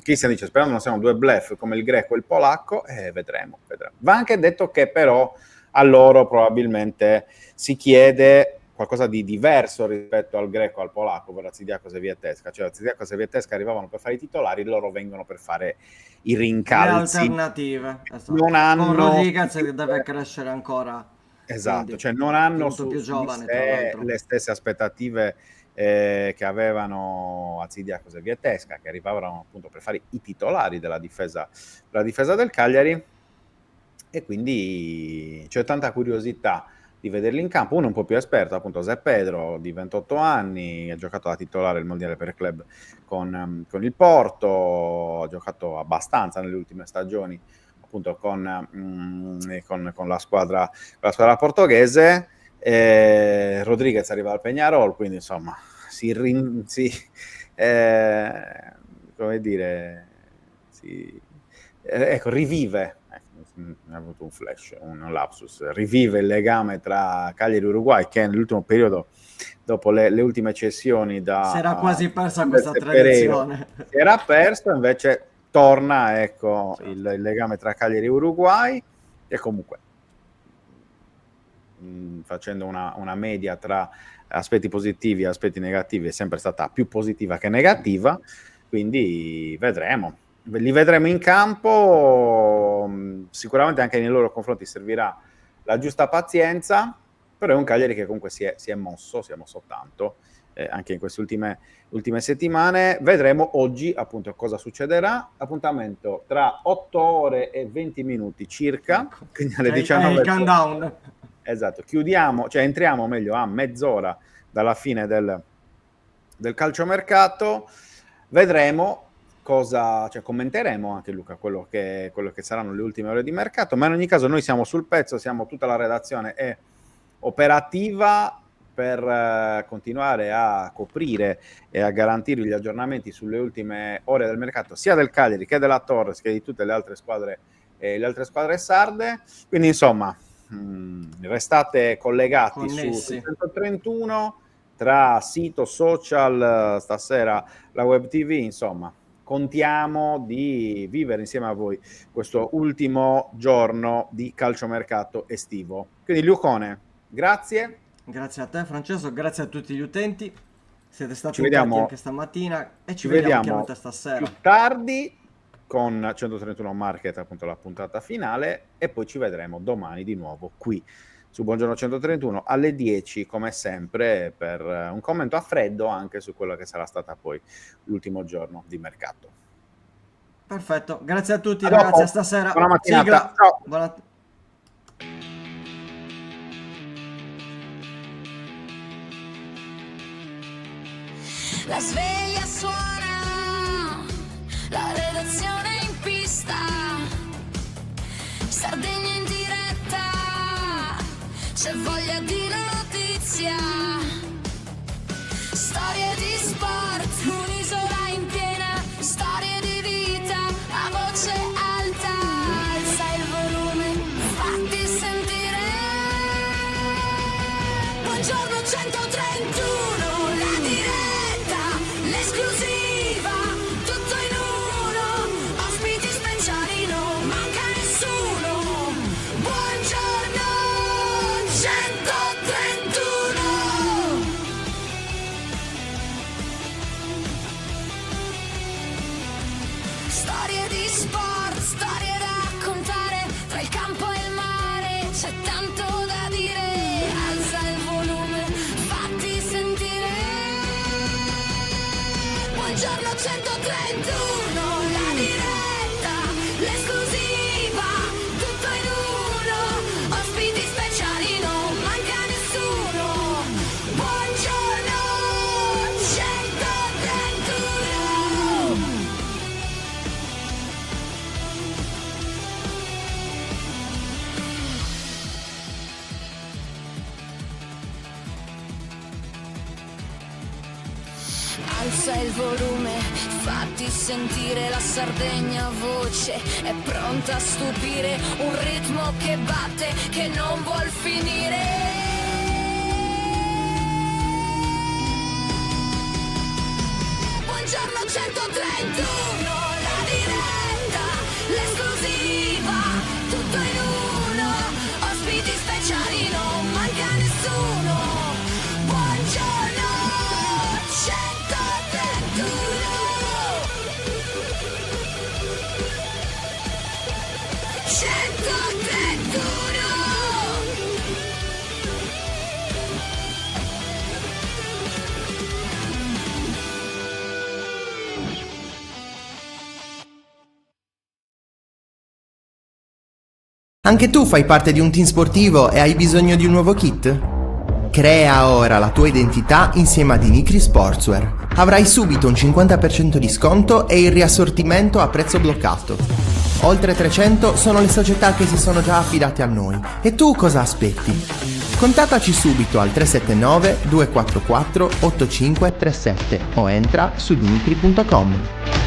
Cristian dice: sperando non siano due bluff come il greco e il polacco, vedremo. Va anche detto che però a loro probabilmente si chiede qualcosa di diverso rispetto al greco e al polacco per Arcidiacono e Vietesca. Cioè Arcidiacono e Vietesca arrivavano per fare i titolari, loro vengono per fare i rincalzi. Le alternative. Esatto. Non hanno... Con Rodriguez che deve crescere ancora. Esatto, Quindi, cioè non hanno molto più giovane, di tra sé l'altro. le stesse aspettative che avevano Arcidiacono e Vietesca, che arrivavano appunto per fare i titolari della difesa del Cagliari, e quindi c'è tanta curiosità vederli in campo. Uno un po' più esperto, appunto Zé Pedro, di 28 anni, ha giocato da titolare il mondiale per il club con il Porto, ha giocato abbastanza nelle ultime stagioni appunto con la squadra portoghese. Rodriguez arriva al Peñarol, quindi insomma come dire, rivive, ha avuto un flash, un lapsus, rivive il legame tra Cagliari e Uruguay, che nell'ultimo periodo, dopo le ultime cessioni Si era quasi persa questa Pereiro, tradizione. si era perso, invece torna, ecco, il legame tra Cagliari e Uruguay, e comunque facendo una media tra aspetti positivi e aspetti negativi è sempre stata più positiva che negativa, quindi vedremo. Li vedremo in campo, sicuramente anche nei loro confronti servirà la giusta pazienza, però è un Cagliari che comunque si è mosso tanto, anche in queste ultime settimane. Vedremo oggi appunto cosa succederà. Appuntamento tra 8 ore e 20 minuti circa, quindi alle 19. Il countdown. Esatto, entriamo meglio a mezz'ora dalla fine del calciomercato. Vedremo commenteremo anche, Luca, quello che saranno le ultime ore di mercato, ma in ogni caso noi siamo sul pezzo, tutta la redazione è operativa per continuare a coprire e a garantirvi gli aggiornamenti sulle ultime ore del mercato, sia del Cagliari che della Torres che di tutte le altre squadre sarde. Quindi insomma, restate collegati su 131 tra sito, social, stasera la web TV, insomma contiamo di vivere insieme a voi questo ultimo giorno di calciomercato estivo. Quindi Lucone, grazie. Grazie a te Francesco, grazie a tutti gli utenti, siete stati Ci vediamo anche stamattina e ci vediamo chiaramente stasera più tardi con 131 Market, appunto la puntata finale, e poi ci vedremo domani di nuovo qui su Buongiorno 131 alle 10 come sempre per un commento a freddo anche su quello che sarà stata poi l'ultimo giorno di mercato. Perfetto, grazie a tutti Dopo. ragazzi, a stasera. Buona mattinata. Sigla. Ciao. La sveglia suona, la redazione in pista, Sardegna in diretta, c'è voglia di notizia, storie di sport, un'isola in piena, storie di vita, a voce alta, alza il volume, fatti sentire. Buongiorno 131, la diretta, l'esclusiva, tutto in uno, ospiti speciali, non manca nessuno. Buongiorno 131. Storie di sport, storie da raccontare, tra il campo e il mare c'è tanto da dire. Alza il volume, fatti sentire. Buongiorno 131, la diretta, l'esclusiva, tutto in uno, ospiti speciali, non manca nessuno. Buongiorno 131. Alza il volume, fatti sentire, la Sardegna a voce è pronta a stupire, un ritmo che batte, che non vuol finire. Buongiorno 131, la diretta, l'esclusiva, tutto in uno, ospiti speciali, non manca nessuno. Buongiorno 131. 131. Anche tu fai parte di un team sportivo e hai bisogno di un nuovo kit? Crea ora la tua identità insieme a Dinicri Sportswear. Avrai subito un 50% di sconto e il riassortimento a prezzo bloccato. Oltre 300 sono le società che si sono già affidate a noi. E tu cosa aspetti? Contattaci subito al 379 244 8537 o entra su dinicri.com.